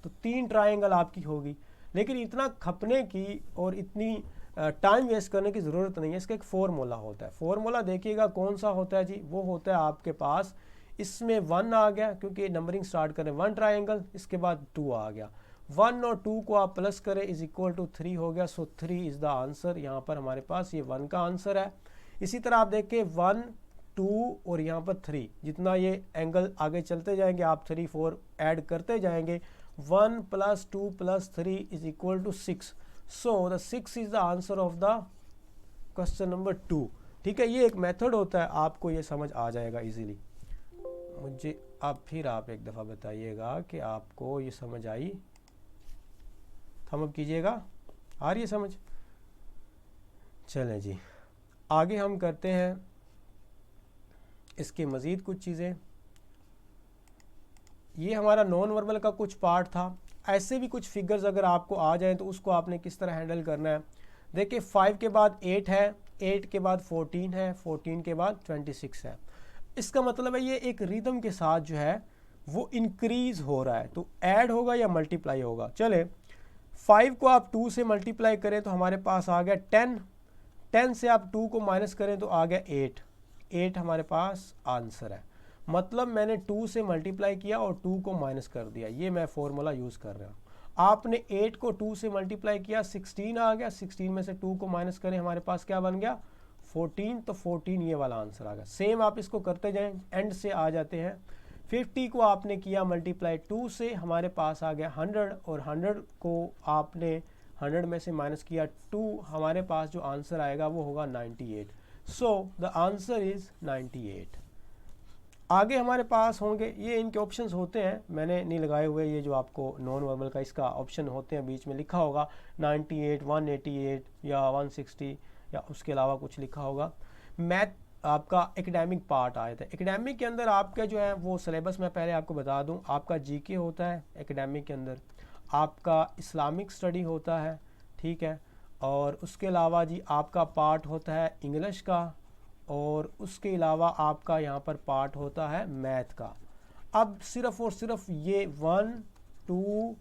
तो 3 ट्रायंगल आपकी होगी। लेकिन इतना खपने की और इतनी टाइम वेस्ट करने की ज़रूरत नहीं है, इसका एक फॉर्मूला होता है। फॉर्मूला देखिएगा कौन सा होता है जी, वो होता है आपके पास, इसमें 1 आ गया क्योंकि नंबरिंग स्टार्ट करें 1 ट्रायंगल, इसके बाद 2 आ गया, 1 और 2 को आप प्लस करें इज इक्वल टू 3 हो गया। सो 3 इज़ द आंसर। यहाँ पर हमारे पास ये 1 का आंसर है। इसी तरह आप देखें 1 2 और यहाँ पर 3, जितना ये एंगल आगे चलते जाएंगे आप 3 4 ऐड करते जाएंगे, 1 + 2 + 3 is equal to 6। So the 6 is the answer of the question number 2। ठीक है, ये एक मेथड होता है, आपको ये समझ आ जाएगा इजीली। मुझे अब फिर आप एक दफ़ा बताइएगा कि आपको ये समझ आई, थंब अप कीजिएगा, आ रही है समझ। चलें जी, आगे हम करते हैं इसके मज़ीद कुछ चीज़ें। ये हमारा नॉन वर्बल का कुछ पार्ट था। ऐसे भी कुछ फिगर्स अगर आपको आ जाएं तो उसको आपने किस तरह हैंडल करना है। देखिए 5 के बाद 8 है, 8 के बाद 14 है, 14 के बाद 26 है। इसका मतलब है ये एक रिदम के साथ जो है वो इंक्रीज हो रहा है, तो ऐड होगा या मल्टीप्लाई होगा। चले 5 को आप 2 से मल्टीप्लाई करें तो हमारे पास आ गया 10, 10 से आप 2 को माइनस करें तो आ गया 8, 8 हमारे पास आंसर है। मतलब मैंने 2 से मल्टीप्लाई किया और 2 को माइनस कर दिया, ये मैं फॉर्मूला यूज़ कर रहा हूँ। आपने 8 को 2 से मल्टीप्लाई किया, 16 आ गया, 16 में से 2 को माइनस करें हमारे पास क्या बन गया 14, तो 14 ये वाला आंसर आ गया। सेम आप इसको करते जाएं, एंड से आ जाते हैं। 50 को आपने किया मल्टीप्लाई 2 से, हमारे पास आ गया 100, और 100 को आपने 100 में से माइनस किया 2, हमारे पास जो आंसर आएगा वो होगा 98। So the answer is 98। आगे हमारे पास होंगे, ये इनके ऑप्शंस होते हैं, मैंने नहीं लगाए हुए, ये जो आपको नॉन वर्बल का इसका ऑप्शन होते हैं, बीच में लिखा होगा 98, 188 या 160 या उसके अलावा कुछ लिखा होगा। मैथ आपका एकेडमिक पार्ट आया था। एकेडमिक के अंदर आपका जो है वो सिलेबस मैं पहले आपको बता दूं, आपका जीके होता है एकेडमिक के अंदर, आपका इस्लामिक स्टडी होता है, ठीक है, और उसके अलावा जी आपका पार्ट होता है इंग्लिश का, और उसके अलावा आपका यहाँ पर पार्ट होता है मैथ का। अब सिर्फ और सिर्फ ये 1 2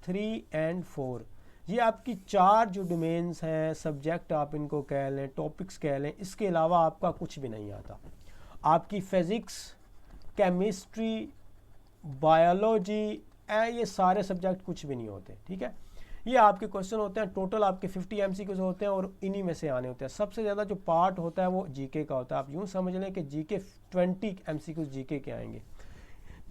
3 एंड 4 ये आपकी 4 जो डोमेन्स हैं, सब्जेक्ट आप इनको कह लें, टॉपिक्स कह लें, इसके अलावा आपका कुछ भी नहीं आता। आपकी फिज़िक्स, केमिस्ट्री, बायोलॉजी, ये सारे सब्जेक्ट कुछ भी नहीं होते। ठीक है, ये आपके क्वेश्चन होते हैं, टोटल आपके 50 MCQs होते हैं और इन्हीं में से आने होते हैं। सबसे ज़्यादा जो पार्ट होता है वो जीके का होता है। आप यूँ समझ लें कि जीके 20 MCQs जीके के आएंगे।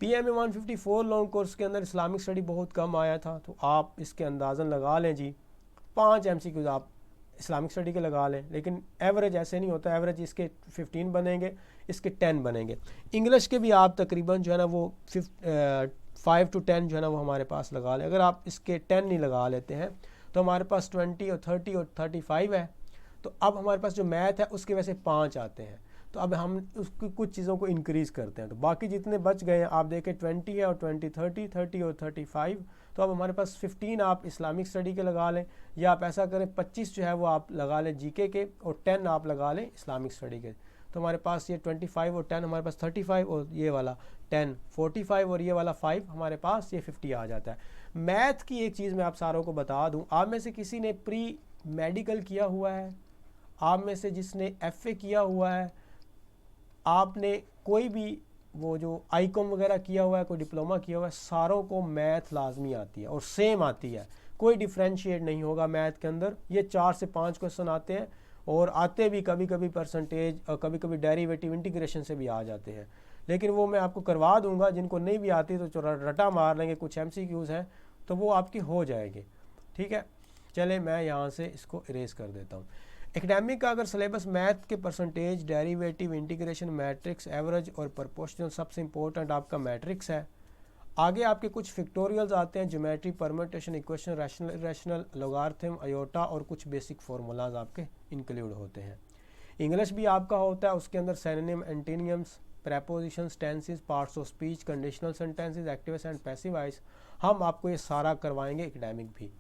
PMA 154 लॉन्ग कोर्स के अंदर इस्लामिक स्टडी बहुत कम आया था, तो आप इसके अंदाज़न लगा लें जी 5 MCQs आप इस्लामिक स्टडी के लगा लें, लेकिन एवरेज ऐसे नहीं होता। एवरेज इसके 15 बनेंगे, इसके 10 बनेंगे। इंग्लिश के भी आप तकरीबन जो है ना वो 5 to 10 जो है ना वो हमारे पास लगा लें। अगर आप इसके 10 नहीं लगा लेते हैं तो हमारे पास 20 और 30 और 35 है। तो अब हमारे पास जो मैथ है उसके वैसे 5 आते हैं, तो अब हम उसकी कुछ चीज़ों को इंक्रीज़ करते हैं, तो बाकी जितने बच गए हैं आप देखें 20 है और 20 30 30 और 35। तो अब हमारे पास 15 आप इस्लामिक स्टडी के लगा लें, या आप ऐसा करें 25 जो है वो आप लगा लें जीके के, और 10 आप लगा लें इस्लामिक स्टडी के। तो हमारे पास ये 25 और 10 हमारे पास 35, और ये वाला 10 45, और ये वाला 5 हमारे पास ये 50 आ जाता है। मैथ की एक चीज़ मैं आप सारों को बता दूं, आप में से किसी ने प्री मेडिकल किया हुआ है, आप में से जिसने FA किया हुआ है, आपने कोई भी वो जो आईकॉम वगैरह किया हुआ है, कोई डिप्लोमा किया हुआ है, सारों को मैथ लाजमी आती है और सेम आती है, कोई डिफ्रेंशिएट नहीं होगा मैथ के अंदर। ये 4 से 5 क्वेश्चन आते हैं और आते भी कभी कभी परसेंटेज और कभी कभी डेरिवेटिव इंटीग्रेशन से भी आ जाते हैं, लेकिन वो मैं आपको करवा दूंगा। जिनको नहीं भी आती तो रटा मार लेंगे, कुछ MCQs हैं तो वो आपकी हो जाएगी, ठीक है। चले मैं यहाँ से इसको इरेज कर देता हूँ। एकेडमिक का अगर सिलेबस मैथ के percentage, derivative, integration, matrix, average और प्रोपोर्शनल, सबसे इंपॉर्टेंट आपका मैट्रिक्स है। आगे आपके कुछ फिक्टोरियल्स आते हैं, geometry, permutation, equation, rational, irrational, logarithm, iota और कुछ बेसिक फार्मूलाज आपके इंक्लूड होते हैं। इंग्लिश भी आपका होता है, उसके अंदर synonym, antonyms, prepositions, tenses, parts of speech, conditional sentences, active and passive voice, हम आपको ये सारा करवाएंगे एकेडमिक भी।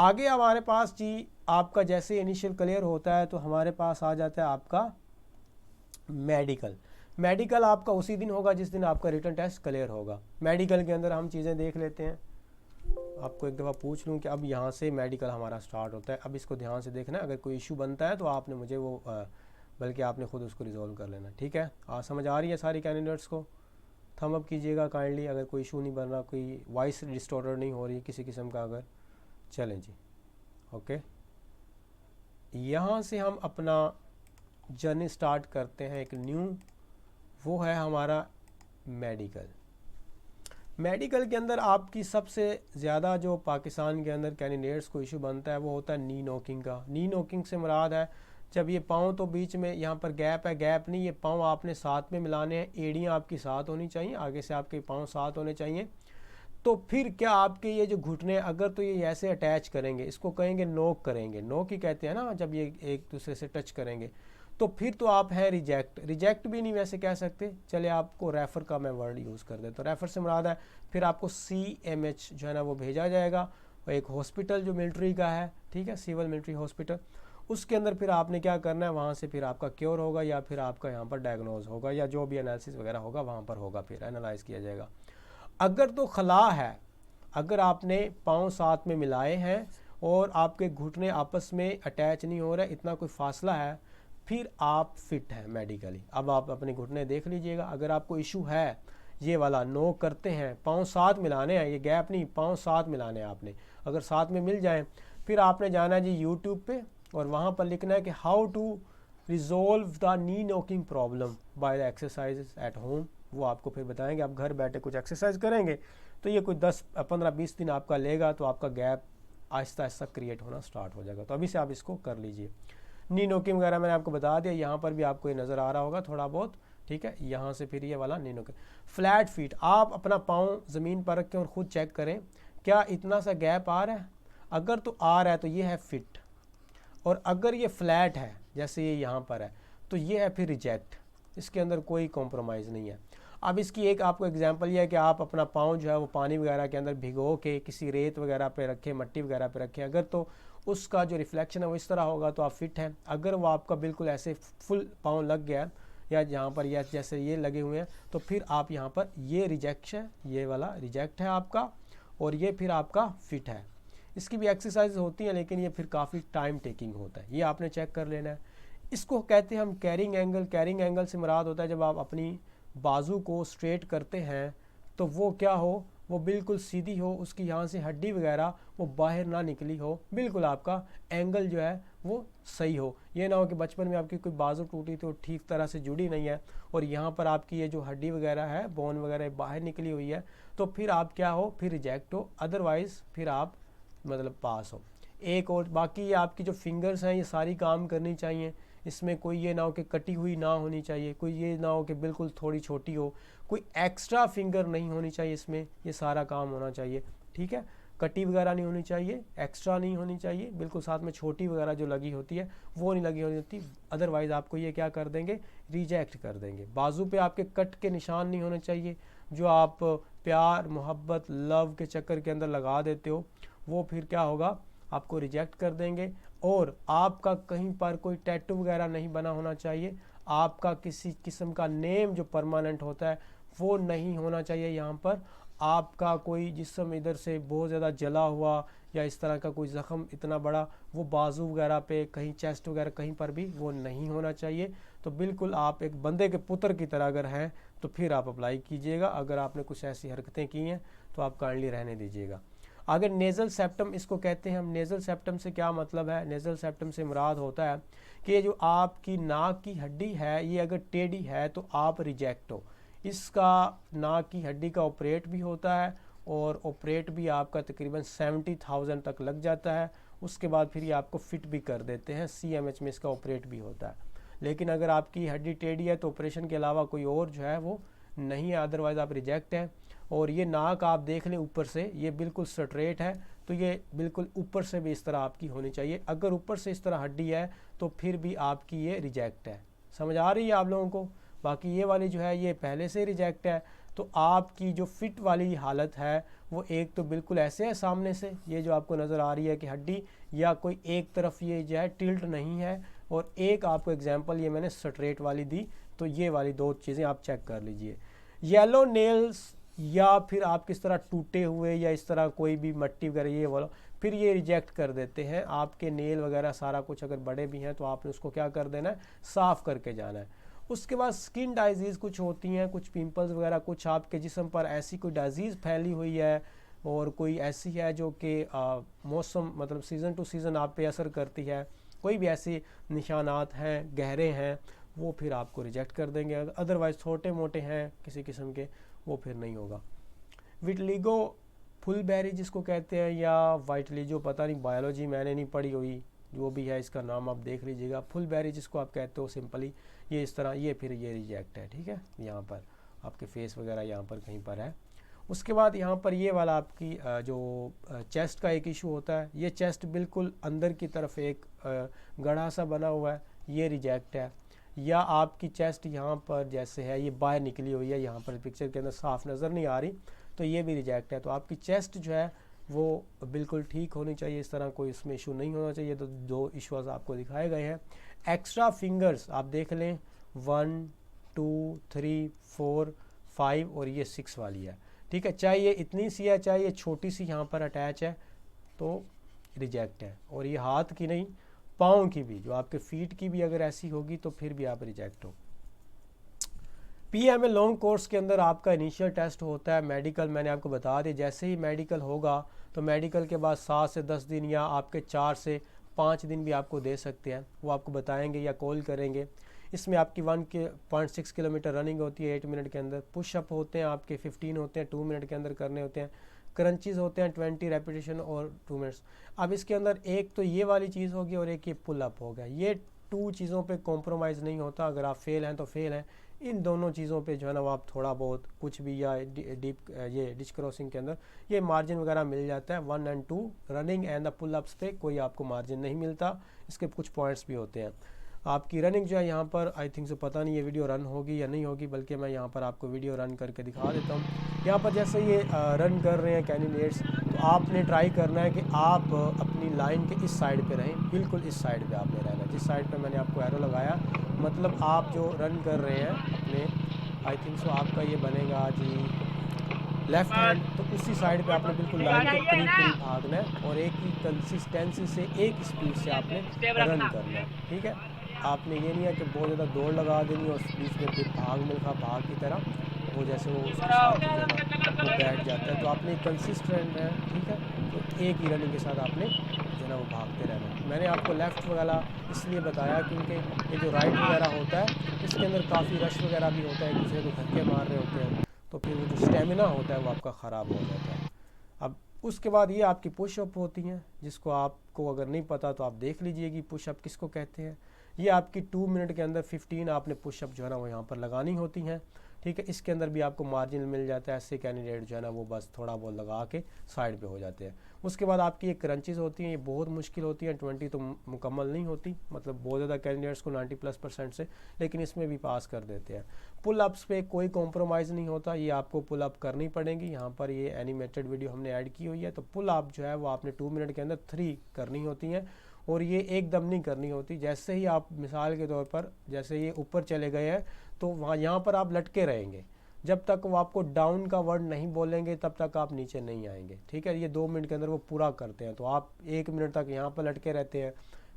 आगे हमारे पास जी आपका जैसे इनिशियल क्लियर होता है तो हमारे पास आ जाता है आपका मेडिकल। मेडिकल आपका उसी दिन होगा जिस दिन आपका रिटन टेस्ट क्लियर होगा। मेडिकल के अंदर हम चीज़ें देख लेते हैं। आपको एक दफ़ा पूछ लूँ कि अब यहाँ से मेडिकल हमारा स्टार्ट होता है। अब इसको ध्यान से देखना, अगर कोई इशू बनता है तो आपने मुझे वो बल्कि आपने ख़ुद उसको रिजॉल्व कर लेना, ठीक है। आज समझ आ रही है सारी कैंडिडेट्स को? थम अप कीजिएगा काइंडली अगर कोई इशू नहीं बन रहा, कोई वॉइस डिस्टॉर्टर नहीं हो रही किसी किस्म का अगर। चलें जी, ओके। यहाँ से हम अपना जर्नी स्टार्ट करते हैं एक न्यू, वो है हमारा मेडिकल। मेडिकल के अंदर आपकी सबसे ज़्यादा जो पाकिस्तान के अंदर कैंडिडेट्स को इशू बनता है वो होता है नी नॉकिंग का। नी नॉकिंग से मुराद है जब ये पाँव तो बीच में यहाँ पर गैप है, गैप नहीं, ये पाँव आपने साथ में मिलाने हैं, एड़ियाँ आपकी साथ होनी चाहिए, आगे से आपके पाँव साथ होने चाहिए। तो फिर क्या आपके ये जो घुटने अगर तो ये ऐसे अटैच करेंगे, इसको कहेंगे नोक करेंगे, नोक ही कहते हैं ना जब ये एक दूसरे से टच करेंगे, तो फिर तो आप हैं रिजेक्ट। रिजेक्ट भी नहीं वैसे कह सकते, चले आपको रेफ़र का मैं वर्ड यूज़ कर देता हूँ। रेफ़र से मुराद है फिर आपको CMH जो है ना वो भेजा जाएगा, और एक हॉस्पिटल जो मिलिट्री का है, ठीक है, सिविल मिलिट्री हॉस्पिटल, उसके अंदर फिर आपने क्या करना है, वहाँ से फिर आपका क्योर होगा या फिर आपका यहाँ पर डायग्नोज होगा या जो भी एनालिसिस वगैरह होगा वहाँ पर होगा, फिर एनालाइज किया जाएगा। अगर तो खला है, अगर आपने पाँव साथ में मिलाए हैं और आपके घुटने आपस में अटैच नहीं हो रहे, इतना कोई फासला है, फिर आप फिट हैं मेडिकली। अब आप अपने घुटने देख लीजिएगा, अगर आपको इशू है ये वाला, नो करते हैं, पाँव साथ मिलाने हैं, ये गैप नहीं, पाँव साथ मिलाने हैं आपने, अगर साथ में मिल जाएं, फिर आपने जाना है जी यूट्यूब पे और वहाँ पर लिखना है कि how to resolve the knee knocking problem by the exercise at home. वो आपको फिर बताएंगे, आप घर बैठे कुछ एक्सरसाइज करेंगे तो ये कुछ 10-15-20 दिन आपका लेगा, तो आपका गैप आहिस्ता आहिस्ता क्रिएट होना स्टार्ट हो जाएगा। तो अभी से आप इसको कर लीजिए। नी नोकिंग वगैरह मैंने आपको बता दिया, यहाँ पर भी आपको ये नज़र आ रहा होगा थोड़ा बहुत, ठीक है। यहाँ से फिर ये वाला नी नोकिंग। फ्लैट फीट, आप अपना पाँव ज़मीन पर रखें और ख़ुद चेक करें क्या इतना सा गैप आ रहा है। अगर तो आ रहा है तो ये है फिट, और अगर ये फ्लैट है जैसे ये यहाँ पर है तो ये है फिर रिजेक्ट। इसके अंदर कोई कॉम्प्रोमाइज़ नहीं है। अब इसकी एक आपको एग्जांपल ये है कि आप अपना पाँव जो है वो पानी वगैरह के अंदर भिगो के किसी रेत वगैरह पे रखें, मट्टी वगैरह पे रखें, अगर तो उसका जो रिफ्लेक्शन है वो इस तरह होगा तो आप फिट हैं। अगर वो आपका बिल्कुल ऐसे फुल पाँव लग गया या यहाँ पर या जैसे ये लगे हुए हैं तो फिर आप यहाँ पर ये रिजेक्ट है, ये वाला रिजेक्ट है आपका, और ये फिर आपका फिट है। इसकी भी एक्सरसाइज होती हैं लेकिन ये फिर काफ़ी टाइम टेकिंग होता है, ये आपने चेक कर लेना है। इसको कहते हैं हम कैरिंग एंगल। कैरिंग एंगल से मुराद होता है जब आप अपनी बाजू को स्ट्रेट करते हैं तो वो क्या हो, वो बिल्कुल सीधी हो, उसकी यहाँ से हड्डी वगैरह वो बाहर ना निकली हो, बिल्कुल आपका एंगल जो है वो सही हो। ये ना हो कि बचपन में आपकी कोई बाजू टूटी तो ठीक तरह से जुड़ी नहीं है और यहाँ पर आपकी ये जो हड्डी वगैरह है, बोन वगैरह बाहर निकली हुई है, तो फिर आप क्या हो, फिर रिजेक्ट हो, अदरवाइज़ फिर आप मतलब पास हो। एक और बाकी ये आपकी जो फिंगर्स हैं ये सारी काम करनी चाहिए, इसमें कोई ये ना हो कि कटी हुई ना होनी चाहिए, कोई ये ना हो कि बिल्कुल थोड़ी छोटी हो, कोई एक्स्ट्रा फिंगर नहीं होनी चाहिए, इसमें ये सारा काम होना चाहिए, ठीक है। कटी वगैरह नहीं होनी चाहिए, एक्स्ट्रा नहीं होनी चाहिए, बिल्कुल साथ में छोटी वगैरह जो लगी होती है वो नहीं लगी होती, अदरवाइज़ आपको ये क्या कर देंगे, रिजेक्ट कर देंगे। बाजू पे आपके कट के निशान नहीं होने चाहिए, जो आप प्यार मोहब्बत लव के चक्कर के अंदर लगा देते हो वो फिर क्या होगा, आपको रिजेक्ट कर देंगे। और आपका कहीं पर कोई टैटू वगैरह नहीं बना होना चाहिए, आपका किसी किस्म का नेम जो परमानेंट होता है वो नहीं होना चाहिए यहाँ पर, आपका कोई जिस्म इधर से बहुत ज़्यादा जला हुआ या इस तरह का कोई ज़ख़म इतना बड़ा वो बाजू वगैरह पे कहीं चेस्ट वगैरह कहीं पर भी वो नहीं होना चाहिए। तो बिल्कुल आप एक बंदे के पुत्र की तरह अगर हैं तो फिर आप अप्लाई कीजिएगा। अगर आपने कुछ ऐसी हरकतें की हैं तो आप काइंडली रहने दीजिएगा। अगर नेज़ल सेप्टम इसको कहते हैं हम, नेज़ल सेप्टम से क्या मतलब है? नेज़ल सेप्टम से मुराद होता है कि ये जो आपकी नाक की हड्डी है ये अगर टेढ़ी है तो आप रिजेक्ट हो। इसका नाक की हड्डी का ऑपरेट भी होता है और ऑपरेट भी आपका तकरीबन 70,000 तक लग जाता है। उसके बाद फिर ये आपको फिट भी कर देते हैं, CMH में इसका ऑपरेट भी होता है। लेकिन अगर आपकी हड्डी टेढ़ी है तो ऑपरेशन के अलावा कोई और जो है वो नहीं है, अदरवाइज़ आप रिजेक्ट हैं। और ये नाक आप देख लें ऊपर से ये बिल्कुल स्ट्रेट है, तो ये बिल्कुल ऊपर से भी इस तरह आपकी होनी चाहिए। अगर ऊपर से इस तरह हड्डी है तो फिर भी आपकी ये रिजेक्ट है। समझ आ रही है आप लोगों को? बाकी ये वाली जो है ये पहले से रिजेक्ट है। तो आपकी जो फिट वाली हालत है वो एक तो बिल्कुल ऐसे है सामने से, ये जो आपको नज़र आ रही है कि हड्डी या कोई एक तरफ ये जो है टिल्ट नहीं है, और एक आपको एग्जांपल ये मैंने स्ट्रेट वाली दी। तो ये वाली दो चीज़ें आप चेक कर लीजिए। येलो नेल्स या फिर आप किस तरह टूटे हुए या इस तरह कोई भी मट्टी वगैरह ये वाला, फिर ये रिजेक्ट कर देते हैं। आपके नेल वगैरह सारा कुछ अगर बड़े भी हैं तो आपने उसको क्या कर देना है, साफ़ करके जाना है। उसके बाद स्किन डाइजीज़ कुछ होती हैं, कुछ पिंपल्स वगैरह, कुछ आपके जिस्म पर ऐसी कोई डाइजीज़ फैली हुई है और कोई ऐसी है जो कि मौसम मतलब सीज़न टू सीज़न आप पे असर करती है, कोई भी ऐसे निशानात हैं गहरे हैं, वो फिर आपको रिजेक्ट कर देंगे। अदरवाइज़ छोटे मोटे हैं किसी किस्म के, वो फिर नहीं होगा। विटलिगो फुलबेरी जिसको कहते हैं या वाइटलिजो, पता नहीं, बायोलॉजी मैंने नहीं पढ़ी हुई, जो भी है इसका नाम आप देख लीजिएगा। फुलबेरी जिसको आप कहते हो सिंपली, ये इस तरह, ये फिर ये रिजेक्ट है। ठीक है, यहाँ पर आपके फेस वगैरह यहाँ पर कहीं पर है। उसके बाद यहाँ पर ये वाला आपकी जो चेस्ट का एक इशू होता है, ये चेस्ट बिल्कुल अंदर की तरफ एक गढ़ा सा बना हुआ है, ये रिजेक्ट है। या आपकी चेस्ट यहाँ पर जैसे है ये बाहर निकली हुई है, यहाँ पर पिक्चर के अंदर साफ नज़र नहीं आ रही, तो ये भी रिजेक्ट है। तो आपकी चेस्ट जो है वो बिल्कुल ठीक होनी चाहिए, इस तरह कोई इसमें इशू नहीं होना चाहिए। तो दो इशूज़ आपको दिखाए गए हैं। एक्स्ट्रा फिंगर्स आप देख लें, 1 2 3 4 5 और ये 6 वाली है। ठीक है, चाहे ये इतनी सी है चाहे ये छोटी सी यहाँ पर अटैच है तो रिजेक्ट है। और ये हाथ की नहीं, पाँव की भी, जो आपके फीट की भी अगर ऐसी होगी तो फिर भी आप रिजेक्ट हो। PMA लॉन्ग कोर्स के अंदर आपका इनिशियल टेस्ट होता है मेडिकल, मैंने आपको बता दिया। जैसे ही मेडिकल होगा तो मेडिकल के बाद 7 से 10 दिन या आपके 4 से 5 दिन भी आपको दे सकते हैं, वो आपको बताएंगे या कॉल करेंगे। इसमें आपकी 1.6 किलोमीटर रनिंग होती है 8 मिनट के अंदर, पुशअप होते हैं आपके 15 होते हैं 2 मिनट के अंदर करने होते हैं, क्रंचेस होते हैं 20 रेपिटेशन और 2 मिनट्स। अब इसके अंदर एक तो ये वाली चीज़ होगी और एक ये पुल अप होगा। ये 2 चीज़ों पे कॉम्प्रोमाइज़ नहीं होता, अगर आप फेल हैं तो फेल हैं। इन दोनों चीज़ों पे जो है ना वो आप थोड़ा बहुत कुछ भी, या डीप ये डिच क्रॉसिंग के अंदर ये मार्जिन वगैरह मिल जाता है। 1 और 2 running and the pull ups पे कोई आपको मार्जिन नहीं मिलता, इसके कुछ पॉइंट्स भी होते हैं। आपकी रनिंग जो है यहाँ पर आई थिंक से पता नहीं ये वीडियो रन होगी या नहीं होगी, बल्कि मैं यहाँ पर आपको वीडियो रन करके दिखा देता हूँ। यहाँ पर जैसे ये रन कर रहे हैं कैंडिडेट्स, तो आपने ट्राई करना है कि आप अपनी लाइन के इस साइड पे रहें, बिल्कुल इस साइड पे आपने रहना है, जिस साइड पे मैंने आपको एरो लगाया। मतलब आप जो रन कर रहे हैं अपने, आई थिंक सो आपका ये बनेगा जी लेफ़्ट हैंड, तो उसी साइड पे आपने बिल्कुल लाइन के करीब करीब भागना है और एक ही कंसिस्टेंसी से एक स्पीड से आपने रन करना है। ठीक है, आपने ये नहीं है कि बहुत ज़्यादा दौड़ लगा देनी और बीच में फिर भाग मिल्खा भाग की तरह वो जैसे वो उसके साथ जो है ना वो बैठ जाता है। तो आपने कंसिस्टेंट है, ठीक है, तो एक ही रनिंग के साथ आपने जो है ना वो भागते रहना है। मैंने आपको लेफ़्ट वाला इसलिए बताया क्योंकि ये जो राइट वगैरह होता है इसके अंदर काफ़ी रश वगैरह भी होता है, एक दूसरे को धक्के मार रहे होते हैं, तो फिर वो जो स्टेमिना होता है वो आपका ख़राब हो जाता है। अब उसके बाद ये आपकी पुशअप होती हैं, जिसको आपको अगर नहीं पता तो आप देख लीजिए कि पुशअप किसको कहते हैं। ये आपकी 2 मिनट के अंदर 15 आपने पुशअप जो है ना वो यहाँ पर लगानी होती हैं। ठीक है, इसके अंदर भी आपको मार्जिन मिल जाता है। ऐसे कैंडिडेट जो है ना वो बस थोड़ा बहुत लगा के साइड पे हो जाते हैं। उसके बाद आपकी ये क्रंचेस होती हैं, ये बहुत मुश्किल होती हैं, 20 तो मुकम्मल नहीं होती, मतलब बहुत ज़्यादा कैंडिडेट्स को 90+% से, लेकिन इसमें भी पास कर देते हैं। पुल अप्स पे कोई कॉम्प्रोमाइज़ नहीं होता, ये आपको पुल अप करनी पड़ेंगी। यहाँ पर ये एनिमेटेड वीडियो हमने ऐड की हुई है। तो पुल अप जो है वो आपने 2 मिनट के अंदर 3 करनी होती हैं और ये एकदम नहीं करनी होती। जैसे ही आप मिसाल के तौर पर जैसे ये ऊपर चले गए हैं तो वहाँ यहाँ पर आप लटके रहेंगे, जब तक वो आपको डाउन का वर्ड नहीं बोलेंगे तब तक आप नीचे नहीं आएंगे। ठीक है, ये 2 मिनट के अंदर वो पूरा करते हैं। तो आप 1 मिनट तक यहाँ पर लटके रहते हैं,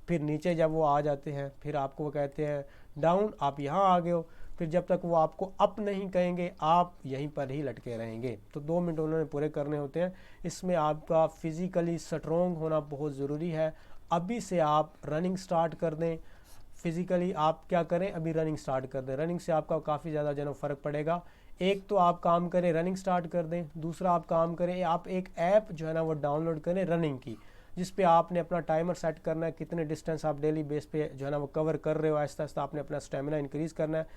फिर नीचे जब वो आ जाते हैं फिर आपको वो कहते हैं डाउन, आप यहाँ आ गए हो, फिर जब तक वो आपको अप नहीं कहेंगे आप यहीं पर ही लटके रहेंगे। तो 2 मिनट उन्होंने पूरे करने होते हैं। इसमें आपका फिज़िकली स्ट्रॉन्ग होना बहुत ज़रूरी है। अभी से आप रनिंग स्टार्ट कर दें, फिज़िकली आप क्या करें, अभी रनिंग स्टार्ट कर दें। रनिंग से आपका काफ़ी ज़्यादा जो है फ़र्क पड़ेगा। एक तो आप काम करें रनिंग स्टार्ट कर दें, दूसरा आप काम करें, आप एक ऐप जो है ना वो डाउनलोड करें रनिंग की, जिस पे आपने अपना टाइमर सेट करना है, कितने डिस्टेंस आप डेली बेस पे जो है ना वो कवर कर रहे हो। आहिस्ता आहिस्ता आपने अपना स्टेमिना इंक्रीज़ करना है।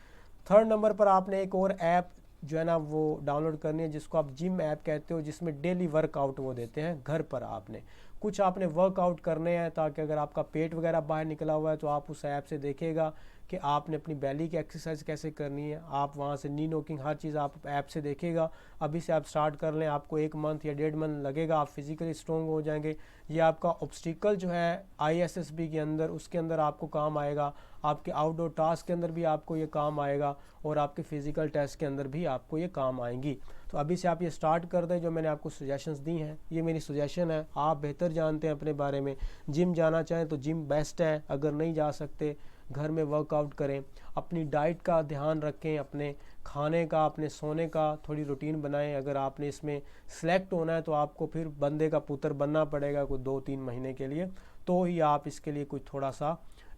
थर्ड नंबर पर आपने एक और ऐप जो है ना वो डाउनलोड करनी है, जिसको आप जिम ऐप कहते हो, जिसमें डेली वर्कआउट वो देते हैं घर पर। आपने कुछ आपने वर्कआउट करने हैं, ताकि अगर आपका पेट वगैरह बाहर निकला हुआ है तो आप उस ऐप से देखेगा कि आपने अपनी बेली की एक्सरसाइज कैसे करनी है। आप वहाँ से नी नोकिंग हर चीज़ आप ऐप से देखेगा। अभी से आप स्टार्ट कर लें, आपको 1 मंथ या 1.5 मंथ लगेगा, आप फिज़िकली स्ट्रॉन्ग हो जाएंगे। ये आपका ऑब्स्टिकल जो है ISSB के अंदर, उसके अंदर आपको काम आएगा, आपके आउटडोर टास्क के अंदर भी आपको ये काम आएगा, और आपके फिज़िकल टेस्ट के अंदर भी आपको ये काम आएंगी। तो अभी से आप ये स्टार्ट कर दें। जो मैंने आपको सजेशंस दी हैं, ये मेरी सजेशन है, आप बेहतर जानते हैं अपने बारे में। जिम जाना चाहें तो जिम बेस्ट है, अगर नहीं जा सकते घर में वर्कआउट करें। अपनी डाइट का ध्यान रखें, अपने खाने का, अपने सोने का थोड़ी रूटीन बनाएं। अगर आपने इसमें सेलेक्ट होना है तो आपको फिर बंदे का पुत्र बनना पड़ेगा कोई 2-3 महीने के लिए, तो ही आप इसके लिए कुछ थोड़ा सा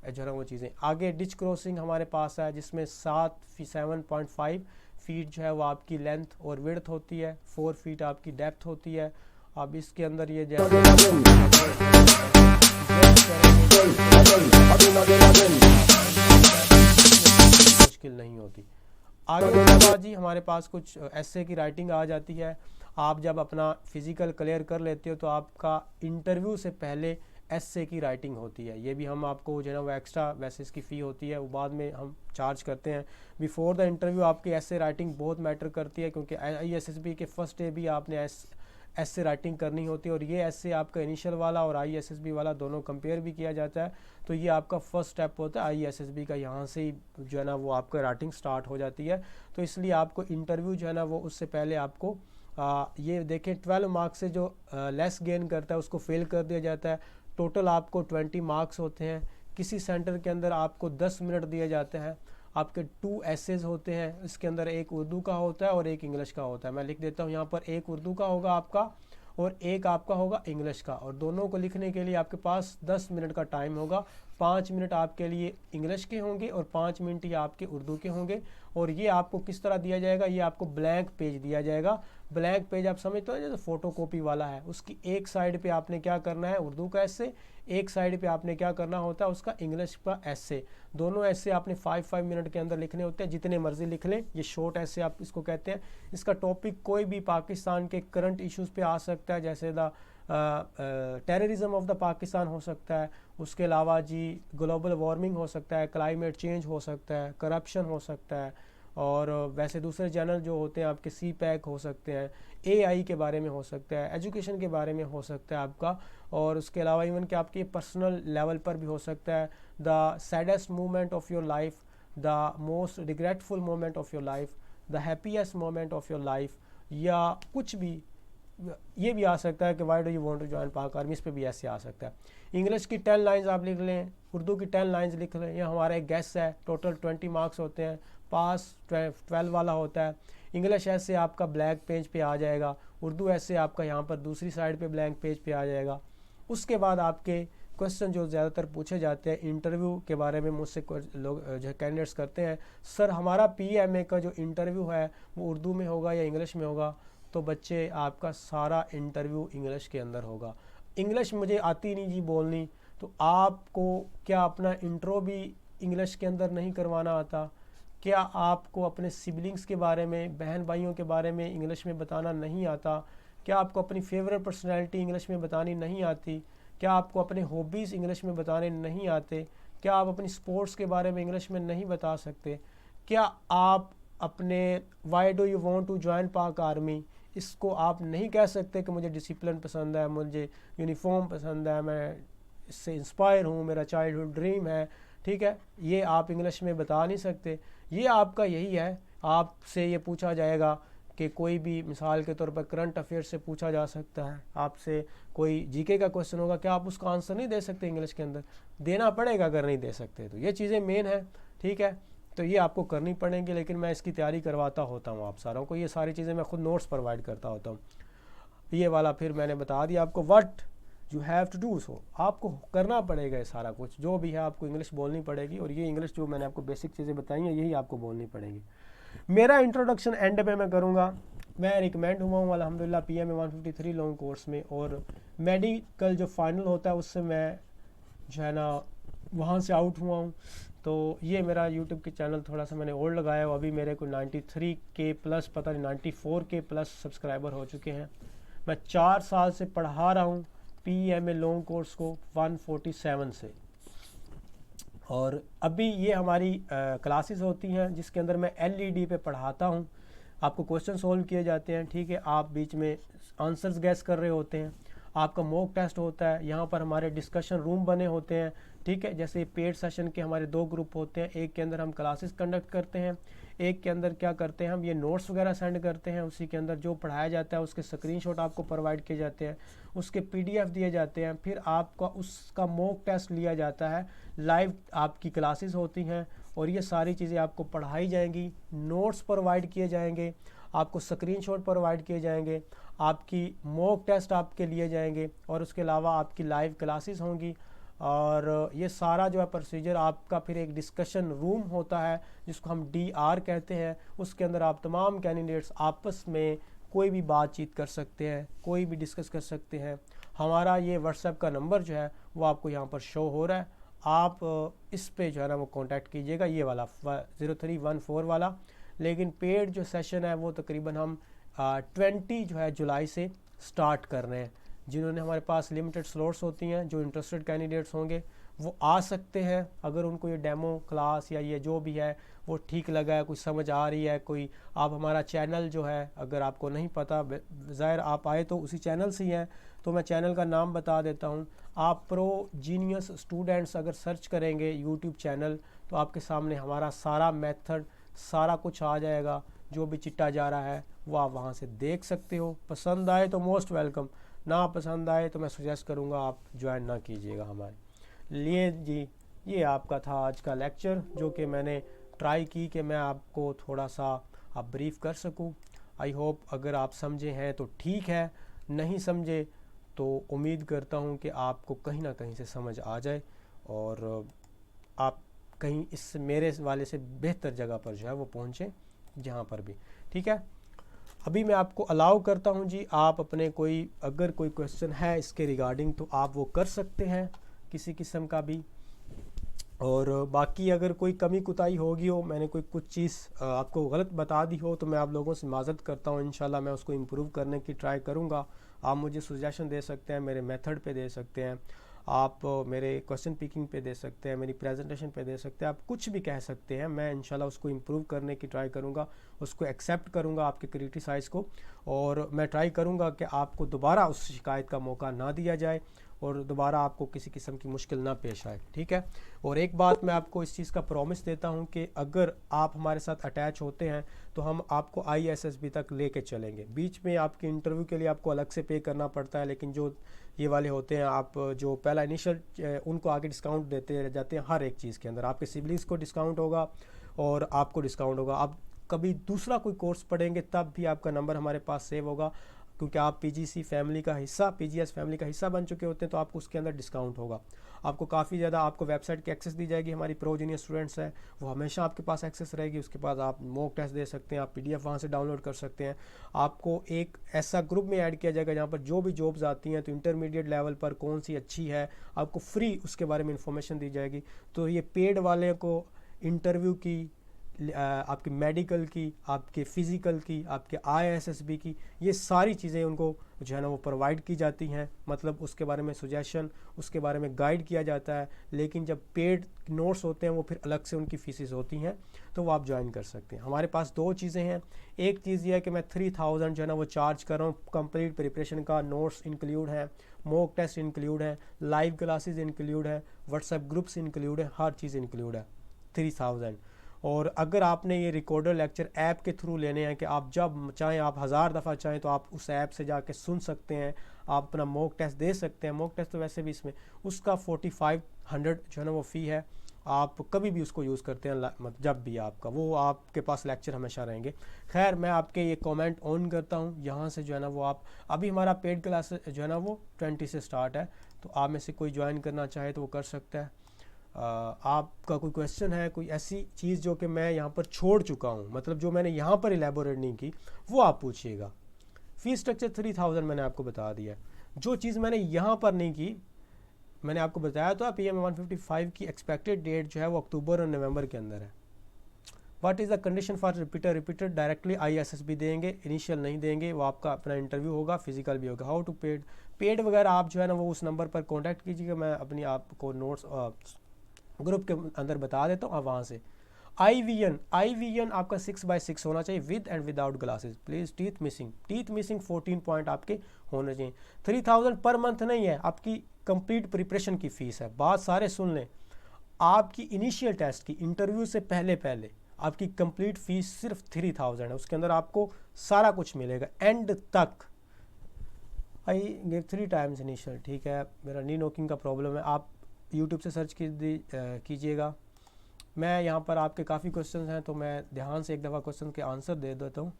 जो है वो चीज़ें। आगे डिच क्रॉसिंग हमारे पास है, जिसमें 7.5 फीट जो है वो आपकी लेंथ और विड्थ होती है, 4 फीट आपकी डेप्थ होती है। अब इसके अंदर ये जैसे मुश्किल नहीं होती। आगे जी हमारे पास कुछ ऐसे की राइटिंग आ जाती है। आप जब अपना फिज़िकल क्लियर कर लेते हो तो आपका इंटरव्यू से पहले एसए की राइटिंग होती है। ये भी हम आपको जो है ना वो एक्स्ट्रा, वैसे इसकी फ़ी होती है, वो बाद में हम चार्ज करते हैं। बिफोर द इंटरव्यू आपकी एसए राइटिंग बहुत मैटर करती है, क्योंकि ISSB के फर्स्ट डे भी आपने एसए राइटिंग करनी होती है, और ये एसए आपका इनिशियल वाला और ISSB वाला दोनों कंपेयर भी किया जाता है। तो ये आपका फर्स्ट स्टेप होता है ISSB का, यहाँ से ही जो है ना वो आपका राइटिंग स्टार्ट हो जाती है। तो इसलिए आपको इंटरव्यू जो है ना वो उससे पहले आपको ये देखें 12 मार्क्स से जो लेस गेन करता है उसको फेल कर दिया जाता है। टोटल आपको 20 मार्क्स होते हैं। किसी सेंटर के अंदर आपको 10 मिनट दिए जाते हैं। आपके 2 एसेज होते हैं, इसके अंदर एक उर्दू का होता है और एक इंग्लिश का होता है। मैं लिख देता हूँ यहाँ पर, एक उर्दू का होगा आपका और एक आपका होगा इंग्लिश का, और दोनों को लिखने के लिए आपके पास 10 मिनट का टाइम होगा। 5 मिनट आपके लिए इंग्लिश के होंगे और 5 मिनट ये आपके उर्दू के होंगे। और ये आपको किस तरह दिया जाएगा, ये आपको ब्लैंक पेज दिया जाएगा। ब्लैंक पेज आप समझते हो जैसे फ़ोटो कॉपी वाला है, उसकी एक साइड पे आपने क्या करना है उर्दू का एस्से, एक साइड पे आपने क्या करना होता है उसका इंग्लिश का एस्से। दोनों एस्से आपने 5 मिनट के अंदर लिखने होते हैं, जितने मर्जी लिख लें। ये शॉर्ट एस्से आप इसको कहते हैं। इसका टॉपिक कोई भी पाकिस्तान के करंट इश्यूज़ पे आ सकता है, जैसे the terrorism of the Pakistan हो सकता है, उसके अलावा जी ग्लोबल वार्मिंग हो सकता है, क्लाइमेट चेंज हो सकता है, करप्शन हो सकता है, और वैसे दूसरे चैनल जो होते हैं आपके CPAC हो सकते हैं, AI के बारे में हो सकता है, एजुकेशन के बारे में हो सकता है आपका, और उसके अलावा इवन कि आपके पर्सनल लेवल पर भी हो सकता है। The saddest moment of your life, the most regretful moment of your life, the happiest moment of your life, या कुछ भी। ये भी आ सकता है कि why do you want to join Pak army, इस पर भी ऐसे आ सकता है। इंग्लिश की 10 लाइन्स आप लिख लें, उर्दू की 10 लाइन्स लिख लें। यह हमारा एक गेस है। टोटल 20 मार्क्स होते हैं, पास 12 वाला होता है। इंग्लिश ऐसे आपका ब्लैंक पेज पे आ जाएगा, उर्दू ऐसे आपका यहाँ पर दूसरी साइड पे ब्लैंक पेज पे आ जाएगा। उसके बाद आपके क्वेश्चन जो ज़्यादातर पूछे जाते हैं इंटरव्यू के बारे में, मुझसे लोग जो कैंडिडेट्स करते हैं, सर हमारा PMA का जो इंटरव्यू है वो उर्दू में होगा या इंग्लिश में होगा। तो बच्चे आपका सारा इंटरव्यू इंग्लिश के अंदर होगा। इंग्लिश मुझे आती नहीं जी बोलनी, तो आपको क्या अपना इंट्रो भी इंग्लिश के अंदर नहीं करवाना आता? क्या आपको अपने सिबलिंग्स के बारे में, बहन भाइयों के बारे में इंग्लिश में बताना नहीं आता? क्या आपको अपनी फेवरेट पर्सनैलिटी इंग्लिश में बतानी नहीं आती? क्या आपको अपने हॉबीज़ इंग्लिश में बताने नहीं आते? क्या आप अपनी स्पोर्ट्स के बारे में इंग्लिश में नहीं बता सकते? क्या आप अपने why do you want to join Pak army, इसको आप नहीं कह सकते कि मुझे डिसिप्लिन पसंद है, मुझे यूनिफॉर्म पसंद है, मैं इससे इंस्पायर हूँ, मेरा चाइल्डहुड ड्रीम है, ठीक है, ये आप इंग्लिश में बता नहीं सकते। ये आपका यही है। आपसे ये पूछा जाएगा कि कोई भी मिसाल के तौर पर करंट अफेयर से पूछा जा सकता है, आपसे कोई GK का क्वेश्चन होगा, क्या आप उसका आंसर नहीं दे सकते इंग्लिश के अंदर? देना पड़ेगा अगर नहीं दे सकते तो। ये चीज़ें मेन है ठीक है। तो ये आपको करनी पड़ेंगी, लेकिन मैं इसकी तैयारी करवाता होता हूँ आप सारों को, ये सारी चीज़ें मैं खुद नोट्स प्रोवाइड करता होता हूँ। ये वाला फिर मैंने बता दिया आपको what you have to do, so आपको करना पड़ेगा ये सारा कुछ जो भी है, आपको इंग्लिश बोलनी पड़ेगी, और ये इंग्लिश जो मैंने आपको बेसिक चीज़ें बताई हैं यही आपको बोलनी पड़ेगी। मेरा इंट्रोडक्शन एंड पे मैं करूँगा। मैं रिकमेंड हुआ हूँ अल्हम्दुलिल्लाह PMA 153 लॉन्ग कोर्स में, और मेडिकल जो फाइनल होता है उससे मैं जो है ना वहाँ से आउट हुआ हूँ। तो ये मेरा यूट्यूब के चैनल थोड़ा सा मैंने ओल्ड लगाया है, अभी मेरे को 93K प्लस, पता नहीं 94K प्लस सब्सक्राइबर हो चुके हैं। मैं 4 साल से पढ़ा रहा हूँ PMA लॉन्ग कोर्स को 147 से, और अभी ये हमारी क्लासेस होती हैं जिसके अंदर मैं LED पे पढ़ाता हूँ। आपको क्वेश्चन सोल्व किए जाते हैं, ठीक है, आप बीच में आंसर्स गैस कर रहे होते हैं, आपका मॉक टेस्ट होता है, यहाँ पर हमारे डिस्कशन रूम बने होते हैं, ठीक है। जैसे पेड सेशन के हमारे 2 ग्रुप होते हैं, एक के अंदर हम क्लासेस कंडक्ट करते हैं, एक के अंदर क्या करते हैं हम ये नोट्स वगैरह सेंड करते हैं, उसी के अंदर जो पढ़ाया जाता है उसके स्क्रीनशॉट आपको प्रोवाइड किए जाते हैं, उसके PDF दिए जाते हैं, फिर आपका उसका मॉक टेस्ट लिया जाता है, लाइव आपकी क्लासेस होती हैं, और ये सारी चीज़ें आपको पढ़ाई जाएंगी, नोट्स प्रोवाइड किए जाएंगे, आपको स्क्रीनशॉट प्रोवाइड किए जाएंगे, आपकी मॉक टेस्ट आपके लिए जाएंगे, और उसके अलावा आपकी लाइव क्लासेस होंगी। और ये सारा जो है प्रोसीजर आपका, फिर एक डिस्कशन रूम होता है जिसको हम DR कहते हैं, उसके अंदर आप तमाम कैंडिडेट्स आपस में कोई भी बातचीत कर सकते हैं, कोई भी डिस्कस कर सकते हैं। हमारा ये व्हाट्सएप का नंबर जो है वो आपको यहाँ पर शो हो रहा है, आप इस पे जो है ना वो कांटेक्ट कीजिएगा, ये वाला 0314 वाला। लेकिन पेड जो सेशन है वो तकरीबन हम 20 जो है जुलाई से स्टार्ट कर रहे हैं। जिन्होंने हमारे पास लिमिटेड स्लॉट्स होती हैं, जो इंटरेस्टेड कैंडिडेट्स होंगे वो आ सकते हैं, अगर उनको ये डेमो क्लास या ये जो भी है वो ठीक लगा है, कुछ समझ आ रही है, कोई आप हमारा चैनल जो है अगर आपको नहीं पता, ज़ाहिर आप आए तो उसी चैनल से ही हैं, तो मैं चैनल का नाम बता देता हूँ। आप प्रो जीनियस स्टूडेंट्स अगर सर्च करेंगे यूट्यूब चैनल तो आपके सामने हमारा सारा मेथड सारा कुछ आ जाएगा, जो भी चिट्टा जा रहा है वो आप वहाँ से देख सकते हो। पसंद आए तो मोस्ट वेलकम, ना पसंद आए तो मैं सजेस्ट करूँगा आप ज्वाइन ना कीजिएगा हमारे लिए जी। ये आपका था आज का लेक्चर, जो कि मैंने ट्राई की कि मैं आपको थोड़ा सा आप ब्रीफ कर सकूं। आई होप अगर आप समझे हैं तो ठीक है, नहीं समझे तो उम्मीद करता हूं कि आपको कहीं ना कहीं से समझ आ जाए, और आप कहीं इस मेरे वाले से बेहतर जगह पर जो है वो पहुँचें, जहाँ पर भी, ठीक है। अभी मैं आपको अलाउ करता हूं जी, आप अपने कोई अगर कोई क्वेश्चन है इसके रिगार्डिंग तो आप वो कर सकते हैं किसी किस्म का भी, और बाकी अगर कोई कमी कुताही होगी हो, मैंने कोई कुछ चीज़ आपको गलत बता दी हो तो मैं आप लोगों से माज़रत करता हूं। इंशाल्लाह मैं उसको इम्प्रूव करने की ट्राई करूंगा। आप मुझे सजेशन दे सकते हैं, मेरे मेथड पे दे सकते हैं, आप मेरे क्वेश्चन पिकिंग पे दे सकते हैं, मेरी प्रेजेंटेशन पे दे सकते हैं, आप कुछ भी कह सकते हैं। मैं इंशाल्लाह उसको इम्प्रूव करने की ट्राई करूँगा, उसको एक्सेप्ट करूँगा आपके क्रिटिसाइज़ को, और मैं ट्राई करूँगा कि आपको दोबारा उस शिकायत का मौका ना दिया जाए और दोबारा आपको किसी किस्म की मुश्किल ना पेश आए, ठीक है। और एक बात मैं आपको इस चीज़ का प्रॉमिस देता हूँ कि अगर आप हमारे साथ अटैच होते हैं तो हम आपको ISSB तक लेके चलेंगे। बीच में आपके इंटरव्यू के लिए आपको अलग से पे करना पड़ता है, लेकिन जो ये वाले होते हैं आप जो पहला इनिशियल उनको आगे डिस्काउंट देते रह जाते हैं हर एक चीज़ के अंदर। आपके सिबलिंग्स को डिस्काउंट होगा और आपको डिस्काउंट होगा। आप कभी दूसरा कोई कोर्स पढ़ेंगे तब भी आपका नंबर हमारे पास सेव होगा, क्योंकि आप PGC फैमिली का हिस्सा, PGS फैमिली का हिस्सा बन चुके होते हैं, तो आपको उसके अंदर डिस्काउंट होगा। आपको काफ़ी ज़्यादा आपको वेबसाइट की एक्सेस दी जाएगी, हमारी प्रो जूनियर स्टूडेंट्स हैं वो हमेशा आपके पास एक्सेस रहेगी। उसके बाद आप मॉक टेस्ट दे सकते हैं, आप PDF वहाँ से डाउनलोड कर सकते हैं। आपको एक ऐसा ग्रुप में ऐड किया जाएगा जहाँ पर जो भी जॉब्स आती हैं तो इंटरमीडिएट लेवल पर कौन सी अच्छी है आपको फ्री उसके बारे में इंफॉर्मेशन दी जाएगी। तो ये पेड वाले को इंटरव्यू की, आपकी मेडिकल की, आपके फ़िज़िकल की, आपके ISSB की, ये सारी चीज़ें उनको जो है ना वो प्रोवाइड की जाती हैं। मतलब उसके बारे में सजेशन, उसके बारे में गाइड किया जाता है। लेकिन जब पेड नोट्स होते हैं वो फिर अलग से उनकी फ़ीसेस होती हैं, तो वो आप ज्वाइन कर सकते हैं। हमारे पास 2 चीज़ें हैं। एक चीज़ ये है कि मैं 3000 जो है ना वो चार्ज कर रहा हूँ कंप्लीट प्रिपरेशन का। नोट्स इंक्लूड हैं, मॉक टेस्ट इंक्लूड है, लाइव क्लासेस इंक्लूड है, व्हाट्सएप ग्रुप्स इंक्लूड है, हर चीज़ इंक्लूड है 3000। और अगर आपने ये रिकॉर्डर लेक्चर ऐप के थ्रू लेने हैं कि आप जब चाहें, आप 1000 दफ़ा चाहें तो आप उस ऐप से जाके सुन सकते हैं, आप अपना मॉक टेस्ट दे सकते हैं। मॉक टेस्ट तो वैसे भी इसमें उसका 4500 जो है ना वो फ़ी है। आप कभी भी उसको यूज़ करते हैं, मतलब जब भी आपका वो आपके पास लेक्चर हमेशा रहेंगे। खैर मैं आपके ये कमेंट ऑन करता हूँ, यहाँ से जो है ना वो आप, अभी हमारा पेड क्लास जो है ना वो 20 से स्टार्ट है, तो आप में से कोई ज्वाइन करना चाहे तो वो कर सकता है। आपका कोई क्वेश्चन है, कोई ऐसी चीज़ जो कि मैं यहाँ पर छोड़ चुका हूँ, मतलब जो मैंने यहाँ पर इलेबोरेट नहीं की, वो आप पूछिएगा। फीस स्ट्रक्चर 3000 मैंने आपको बता दिया। जो चीज़ मैंने यहाँ पर नहीं की, मैंने आपको बताया तो PMA 155 की एक्सपेक्टेड डेट जो है वो अक्टूबर और नवंबर के अंदर है। What is the condition for repeater? Repeater directly ISSB देंगे, इनिशियल नहीं देंगे, वो आपका अपना इंटरव्यू होगा, फिजिकल भी होगा। हाउ टू पेड वगैरह आप जो है ना वो उस नंबर पर कॉन्टैक्ट कीजिएगा, मैं अपनी आपको नोट्स ग्रुप के अंदर बता देता हूँ, आप वहाँ से। IVN आपका 6x6 होना चाहिए, with and without glasses please. Teeth missing 14 point आपके होने चाहिए। 3000 पर मंथ नहीं है, आपकी कंप्लीट प्रिपरेशन की फ़ीस है। बात सारे सुन लें, आपकी इनिशियल टेस्ट की इंटरव्यू से पहले आपकी कंप्लीट फ़ीस सिर्फ 3000 है, उसके अंदर आपको सारा कुछ मिलेगा एंड तक। आई गिव 3 टाइम्स इनिशियल, ठीक है, मेरा नी नोकिंग का प्रॉब्लम है, आप यूट्यूब से सर्च कीजिएगा। मैं यहाँ पर आपके काफ़ी क्वेश्चन हैं तो मैं ध्यान से एक दफ़ा क्वेश्चन के आंसर दे देता हूँ।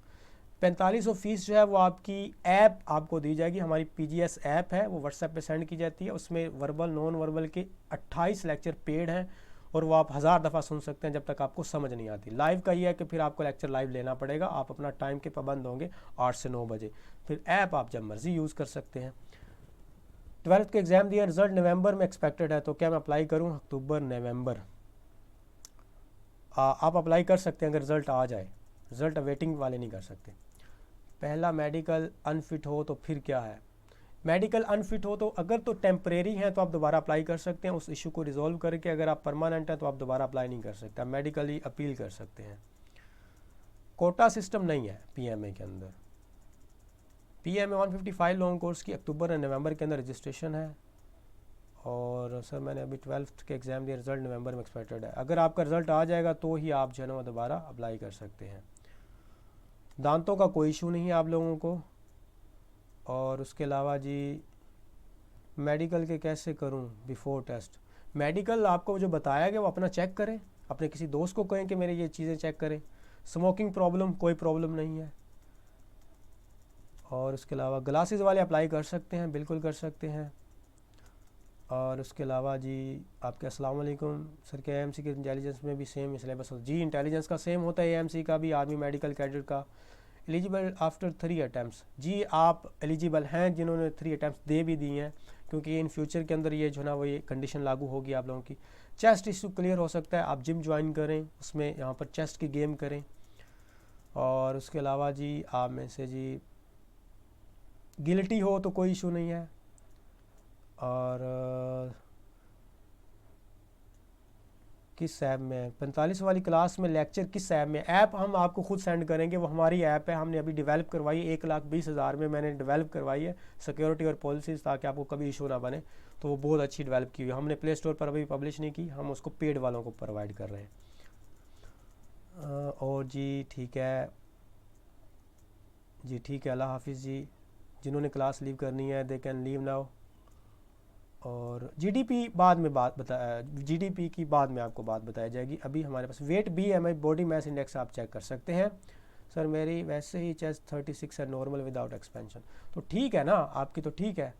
4500 फीस जो है वो आपकी ऐप आपको दी जाएगी, हमारी PGS ऐप है, वो व्हाट्सएप पे सेंड की जाती है। उसमें वर्बल नॉन वर्बल के 28 लेक्चर पेड हैं और वो आप 1000 दफ़ा सुन सकते हैं जब तक आपको समझ नहीं आती। लाइव का ये है कि फिर आपको लेक्चर लाइव लेना पड़ेगा, आप अपना टाइम के पाबंद होंगे 8 से 9 बजे। फिर ऐप आप जब मर्ज़ी यूज़ कर सकते हैं। 12th के एग्ज़ाम दिया, रिज़ल्ट नवंबर में एक्सपेक्टेड है, तो क्या मैं अप्लाई करूँ? अक्टूबर नवंबर आप अप्लाई कर सकते हैं अगर रिज़ल्ट आ जाए, रिज़ल्ट वेटिंग वाले नहीं कर सकते। पहला मेडिकल अनफिट हो तो फिर क्या है? मेडिकल अनफिट हो तो अगर तो टेम्परेरी हैं तो आप दोबारा अप्लाई कर सकते हैं उस इशू को रिजॉल्व करके। अगर आप परमानेंट हैं तो आप दोबारा अप्लाई नहीं कर सकते, आप मेडिकली अपील कर सकते हैं। कोटा सिस्टम नहीं है PMA के अंदर। PMA 155 लॉन्ग कोर्स की अक्टूबर और नवंबर के अंदर रजिस्ट्रेशन है। और सर मैंने अभी 12th के एग्ज़ाम दिया, रिज़ल्ट नवंबर में एक्सपेक्टेड है। अगर आपका रिज़ल्ट आ जाएगा तो ही आप जो है ना दोबारा अप्लाई कर सकते हैं। दांतों का कोई इशू नहीं है आप लोगों को। और उसके अलावा जी मेडिकल के कैसे करूं बिफोर टेस्ट? मेडिकल आपको जो बताया गया वो अपना चेक करें, अपने किसी दोस्त को कहें कि मेरे ये चीज़ें चेक करें। स्मोकिंग प्रॉब्लम कोई प्रॉब्लम नहीं है। और उसके अलावा ग्लासेस वाले अप्लाई कर सकते हैं, बिल्कुल कर सकते हैं। और उसके अलावा जी आपके अस्सलाम वालेकुम सर, क्या AMC के इंटेलिजेंस में भी सेम सिलेबस होता? जी इंटेलिजेंस का सेम होता है, AMC का भी, आर्मी मेडिकल कैडेट का। एलिजिबल आफ्टर 3 अटैम्प्ट्स, जी आप एलिजिबल हैं जिन्होंने 3 अटैम्प्ट्स दे भी दिए हैं, क्योंकि इन फ्यूचर के अंदर ये जो है ना वो ये कंडीशन लागू होगी आप लोगों की। चेस्ट इशू क्लियर हो सकता है, आप जिम ज्वाइन करें, उसमें यहाँ पर चेस्ट की गेम करें। और उसके अलावा जी आप में से जी गिल्टी हो तो कोई इशू नहीं है। और किस ऐप में 45 वाली क्लास में लेक्चर किस ऐप में? ऐप हम आपको खुद सेंड करेंगे, वो हमारी ऐप है, हमने अभी डेवलप करवाई है, 1,20,000 में मैंने डेवलप करवाई है, सिक्योरिटी और पॉलिसीज़, ताकि आपको कभी इशू ना बने। तो वो बहुत अच्छी डेवलप की हुई है, हमने प्ले स्टोर पर अभी पब्लिश नहीं की, हम उसको पेड वालों को प्रोवाइड कर रहे हैं। और जी ठीक है जी, ठीक है, अल्लाह हाफिज़ जी। जिन्होंने क्लास लीव करनी है दे कैन लीव नाउ। और GDP बाद में GDP की बाद में आपको बात बताई जाएगी। अभी हमारे पास weight BMI body mass index आप चेक कर सकते हैं। सर मेरी वैसे ही चेस्ट 36 है, नॉर्मल विदाउट एक्सपेंशन, तो ठीक है ना, आपकी तो ठीक है।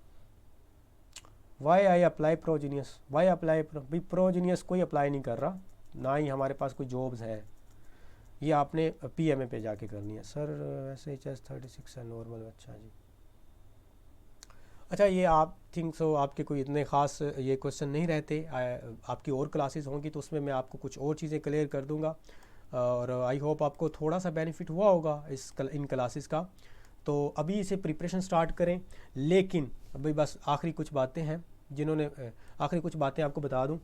Why I apply progenies, why apply भाई प्रोजीनियस कोई अप्लाई नहीं कर रहा, ना ही हमारे पास कोई जॉब्स है, ये आपने PMA पे जाके करनी है। सर वैसे ही चेस्ट 36 है, नॉर्मल, अच्छा जी। अच्छा, ये आप थिंक सो आपके कोई इतने ख़ास ये क्वेश्चन नहीं रहते, आपकी और क्लासेस होंगी तो उसमें मैं आपको कुछ और चीज़ें क्लियर कर दूंगा। और आई होप आपको थोड़ा सा बेनिफिट हुआ होगा इन क्लासेस का। तो अभी इसे प्रिपरेशन स्टार्ट करें। लेकिन अभी बस आखिरी कुछ बातें हैं, आखिरी कुछ बातें आपको बता दूं।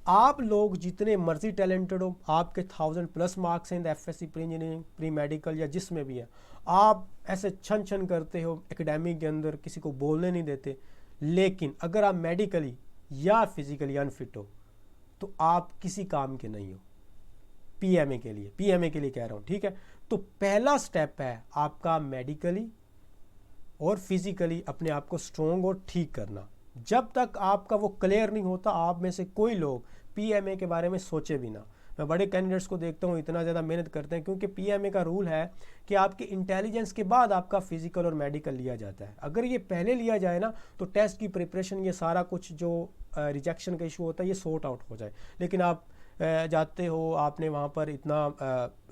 आप लोग जितने मर्जी टैलेंटेड हो, आपके 1000+ मार्क्स हैं FSC pre engineering pre medical या जिसमें भी है, आप ऐसे छन छन करते हो एकेडमिक के अंदर, किसी को बोलने नहीं देते, लेकिन अगर आप मेडिकली या फिजिकली अनफिट हो तो आप किसी काम के नहीं हो। PMA के लिए कह रहा हूँ, ठीक है। तो पहला स्टेप है आपका मेडिकली और फिजिकली अपने आप को स्ट्रोंग और ठीक करना। जब तक आपका वो क्लियर नहीं होता, आप में से कोई लोग पीएमए के बारे में सोचे भी ना। मैं बड़े कैंडिडेट्स को देखता हूँ इतना ज़्यादा मेहनत करते हैं, क्योंकि पीएमए का रूल है कि आपके इंटेलिजेंस के बाद आपका फिजिकल और मेडिकल लिया जाता है। अगर ये पहले लिया जाए ना तो टेस्ट की प्रिपरेशन, ये सारा कुछ जो रिजेक्शन का इशू होता है ये सॉर्ट आउट हो जाए। लेकिन आप जाते हो, आपने वहाँ पर इतना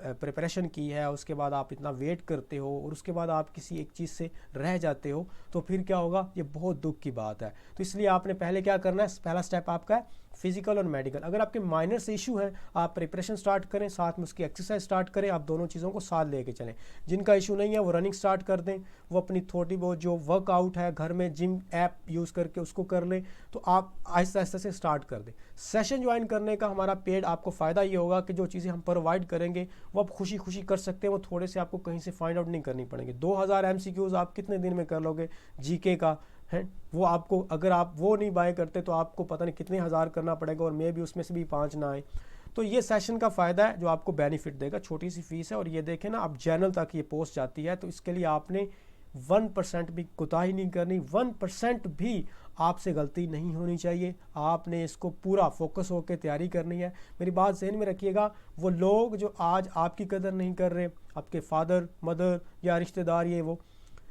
प्रिपरेशन की है, उसके बाद आप इतना वेट करते हो और उसके बाद आप किसी एक चीज़ से रह जाते हो, तो फिर क्या होगा, ये बहुत दुख की बात है। तो इसलिए आपने पहले क्या करना है, पहला स्टेप आपका है फिजिकल और मेडिकल। अगर आपके माइनर से इशू है, आप प्रिपरेशन स्टार्ट करें, साथ में उसकी एक्सरसाइज स्टार्ट करें, आप दोनों चीज़ों को साथ लेके चलें। जिनका इशू नहीं है वो रनिंग स्टार्ट कर दें, वो अपनी थोड़ी बहुत जो वर्कआउट है घर में जिम ऐप यूज़ करके उसको कर लें। तो आप आहिस्ता आहिस्ता से स्टार्ट कर दें। सेशन ज्वाइन करने का हमारा पेड आपको फ़ायदा ये होगा कि जो चीज़ें हम प्रोवाइड करेंगे वो आप खुशी खुशी कर सकते हैं, वो थोड़े से आपको कहीं से फाइंड आउट नहीं करनी पड़ेंगे। 2000 MCQs आप कितने दिन में कर लोगे जीके का है, वो आपको, अगर आप वो नहीं बाय करते तो आपको पता नहीं कितने हज़ार करना पड़ेगा, और मे भी उसमें से भी 5 ना आए। तो ये सेशन का फ़ायदा है जो आपको बेनिफिट देगा। छोटी सी फीस है, और ये देखें ना, अब जनरल तक ये पोस्ट जाती है, तो इसके लिए आपने 1% भी कोताही नहीं करनी, 1% भी आपसे गलती नहीं होनी चाहिए। आपने इसको पूरा फोकस होकर तैयारी करनी है। मेरी बात ज़हन में रखिएगा, वो लोग जो आज आपकी कदर नहीं कर रहे, आपके फादर मदर या रिश्तेदार,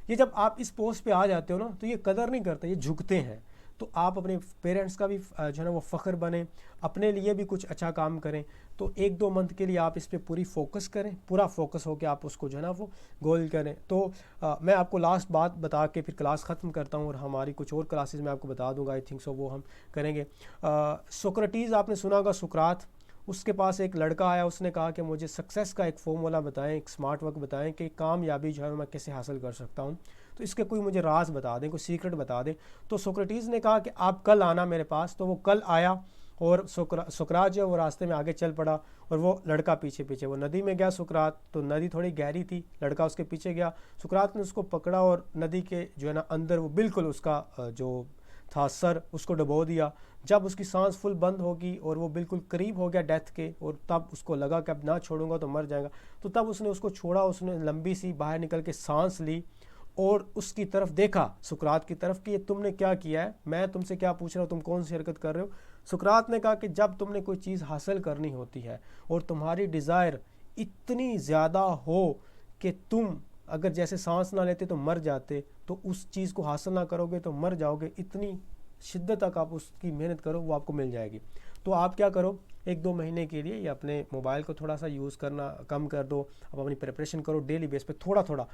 ये जब आप इस पोस्ट पे आ जाते हो ना, तो ये कदर नहीं करते, ये झुकते हैं। तो आप अपने पेरेंट्स का भी जो है ना वो फ़ख्र बने, अपने लिए भी कुछ अच्छा काम करें। तो 1-2 मंथ के लिए आप इस पर पूरी फोकस करें, पूरा फोकस होकर आप उसको जो है ना वो गोल करें। तो मैं आपको लास्ट बात बता के फिर क्लास ख़त्म करता हूँ, और हमारी कुछ और क्लासेस मैं आपको बता दूंगा, आई थिंक सो वो हम करेंगे। सोक्रेटिस आपने सुना होगा, सुकरात, उसके पास एक लड़का आया, उसने कहा कि मुझे सक्सेस का एक फॉर्मूला बताएं, एक स्मार्ट वर्क बताएं कि कामयाबी जो है मैं कैसे हासिल कर सकता हूं, तो इसके कोई मुझे राज बता दें, कोई सीक्रेट बता दें। तो सोक्रेटिस ने कहा कि आप कल आना मेरे पास। तो वो कल आया, और सुकरात जो है वो रास्ते में आगे चल पड़ा, और वो लड़का पीछे पीछे। वो नदी में गया सुकरात, तो नदी थोड़ी गहरी थी, लड़का उसके पीछे गया। सुकरात ने उसको पकड़ा और नदी के जो है ना अंदर वो बिल्कुल उसका जो था सर उसको डुबो दिया। जब उसकी सांस फुल बंद होगी और वो बिल्कुल करीब हो गया डेथ के, और तब उसको लगा कि अब ना छोड़ूंगा तो मर जाएगा, तो तब उसने उसको छोड़ा, उसने लंबी सी बाहर निकल के सांस ली और उसकी तरफ देखा, सुकरात की तरफ, कि ये तुमने क्या किया है, मैं तुमसे क्या पूछ रहा हूँ, तुम कौन सी हरकत कर रहे हो। सुकरात ने कहा कि जब तुमने कोई चीज़ हासिल करनी होती है और तुम्हारी डिज़ायर इतनी ज़्यादा हो कि तुम अगर जैसे सांस ना लेते तो मर जाते, तो उस चीज़ को हासिल ना करोगे तो मर जाओगे, इतनी शिद्दत तक आप उसकी मेहनत करो, वो आपको मिल जाएगी। तो आप क्या करो, 1-2 महीने के लिए या अपने मोबाइल को थोड़ा सा यूज़ करना कम कर दो, आप अपनी प्रिपरेशन करो डेली बेस पे, थोड़ा थोड़ा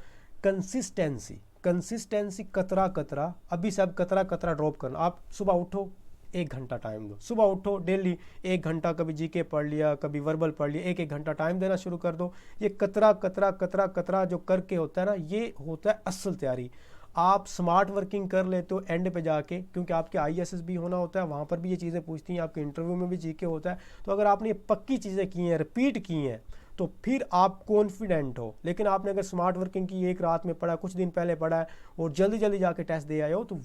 कंसिस्टेंसी, कतरा कतरा, अभी से अब कतरा कतरा ड्रॉप करना। आप सुबह उठो, 1 घंटा टाइम दो, सुबह उठो डेली 1 घंटा, कभी जीके पढ़ लिया, कभी वर्बल पढ़ लिया, 1-1 घंटा टाइम देना शुरू कर दो। ये कतरा कतरा कतरा कतरा जो करके होता है ना, ये होता है असल तैयारी। आप स्मार्ट वर्किंग कर लेते हो एंड पे जाके, क्योंकि आपके ISS भी होना होता है, वहाँ पर भी ये चीज़ें पूछती हैं, आपके इंटरव्यू में भी जीके होता है। तो अगर आपने ये पक्की चीज़ें की हैं, रिपीट की हैं, तो फिर आप कॉन्फिडेंट हो। लेकिन आपने अगर स्मार्ट वर्किंग की, एक रात में पढ़ा, कुछ दिन पहले पढ़ा है, और जल्दी जल्दी जाके टेस्ट दे आए हो, तो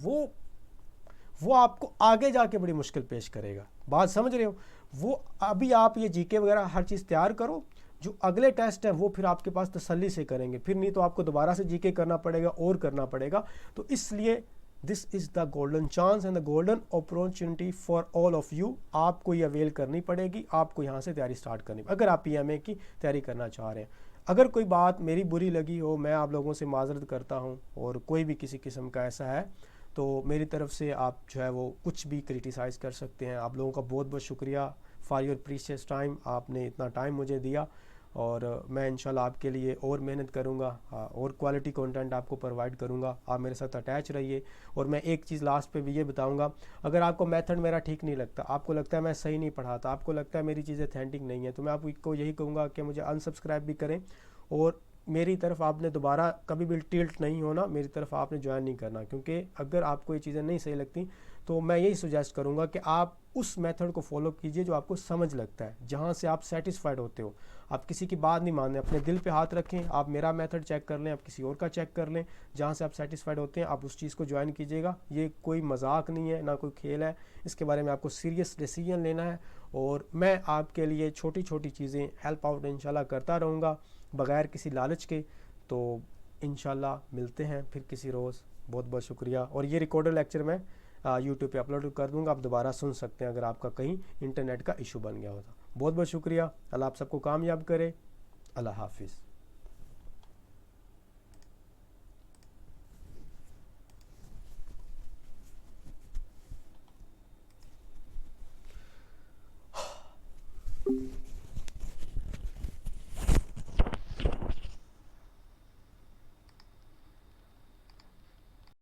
वो आपको आगे जाके बड़ी मुश्किल पेश करेगा। बात समझ रहे हो? वो अभी आप ये जीके वगैरह हर चीज़ तैयार करो, जो अगले टेस्ट है वो फिर आपके पास तसल्ली से करेंगे, फिर नहीं तो आपको दोबारा से जीके करना पड़ेगा और करना पड़ेगा। तो इसलिए this is the golden chance and the golden opportunity for all of you. आपको ये अवेल करनी पड़ेगी, आपको यहाँ से तैयारी स्टार्ट करनी पड़ेगी अगर आप PMA की तैयारी करना चाह रहे हैं। अगर कोई बात मेरी बुरी लगी हो, मैं आप लोगों से माजरत करता हूँ, और कोई भी किसी किस्म का ऐसा है तो मेरी तरफ से आप जो है वो कुछ भी क्रिटिसाइज़ कर सकते हैं। आप लोगों का बहुत बहुत शुक्रिया फॉर योर प्रीशियस टाइम, आपने इतना टाइम मुझे दिया, और मैं इंशाल्लाह आपके लिए और मेहनत करूँगा, और क्वालिटी कंटेंट आपको प्रोवाइड करूँगा। आप मेरे साथ अटैच रहिए। और मैं एक चीज़ लास्ट पे भी ये बताऊँगा, अगर आपको मेथड मेरा ठीक नहीं लगता, आपको लगता है मैं सही नहीं पढ़ाता, आपको लगता है मेरी चीज़ें ऑथेंटिक नहीं है, तो मैं आपको यही कहूँगा कि मुझे अनसब्सक्राइब भी करें, और मेरी तरफ आपने दोबारा कभी भी टिल्ट नहीं होना, मेरी तरफ आपने ज्वाइन नहीं करना। क्योंकि अगर आपको ये चीज़ें नहीं सही लगती तो मैं यही सुजेस्ट करूँगा कि आप उस मेथड को फॉलो कीजिए जो आपको समझ लगता है, जहाँ से आप सेटिस्फाइड होते हो। आप किसी की बात नहीं मानें, अपने दिल पे हाथ रखें, आप मेरा मेथड चेक कर लें, आप किसी और का चेक कर लें, जहाँ से आप सेटिस्फाइड होते हैं आप उस चीज़ को ज्वाइन कीजिएगा। ये कोई मजाक नहीं है, ना कोई खेल है, इसके बारे में आपको सीरियस डिसीजन लेना है। और मैं आपके लिए छोटी छोटी चीज़ें हेल्प आउट इंशाल्लाह करता रहूँगा बग़ैर किसी लालच के। तो इंशाल्लाह मिलते हैं फिर किसी रोज़। बहुत बहुत शुक्रिया। और ये रिकॉर्डर लेक्चर मैं यूट्यूब पे अपलोड कर दूंगा, आप दोबारा सुन सकते हैं अगर आपका कहीं इंटरनेट का इशू बन गया हो तो। बहुत बहुत शुक्रिया। अल्लाह आप सबको कामयाब करे। अल्लाह हाफिज़।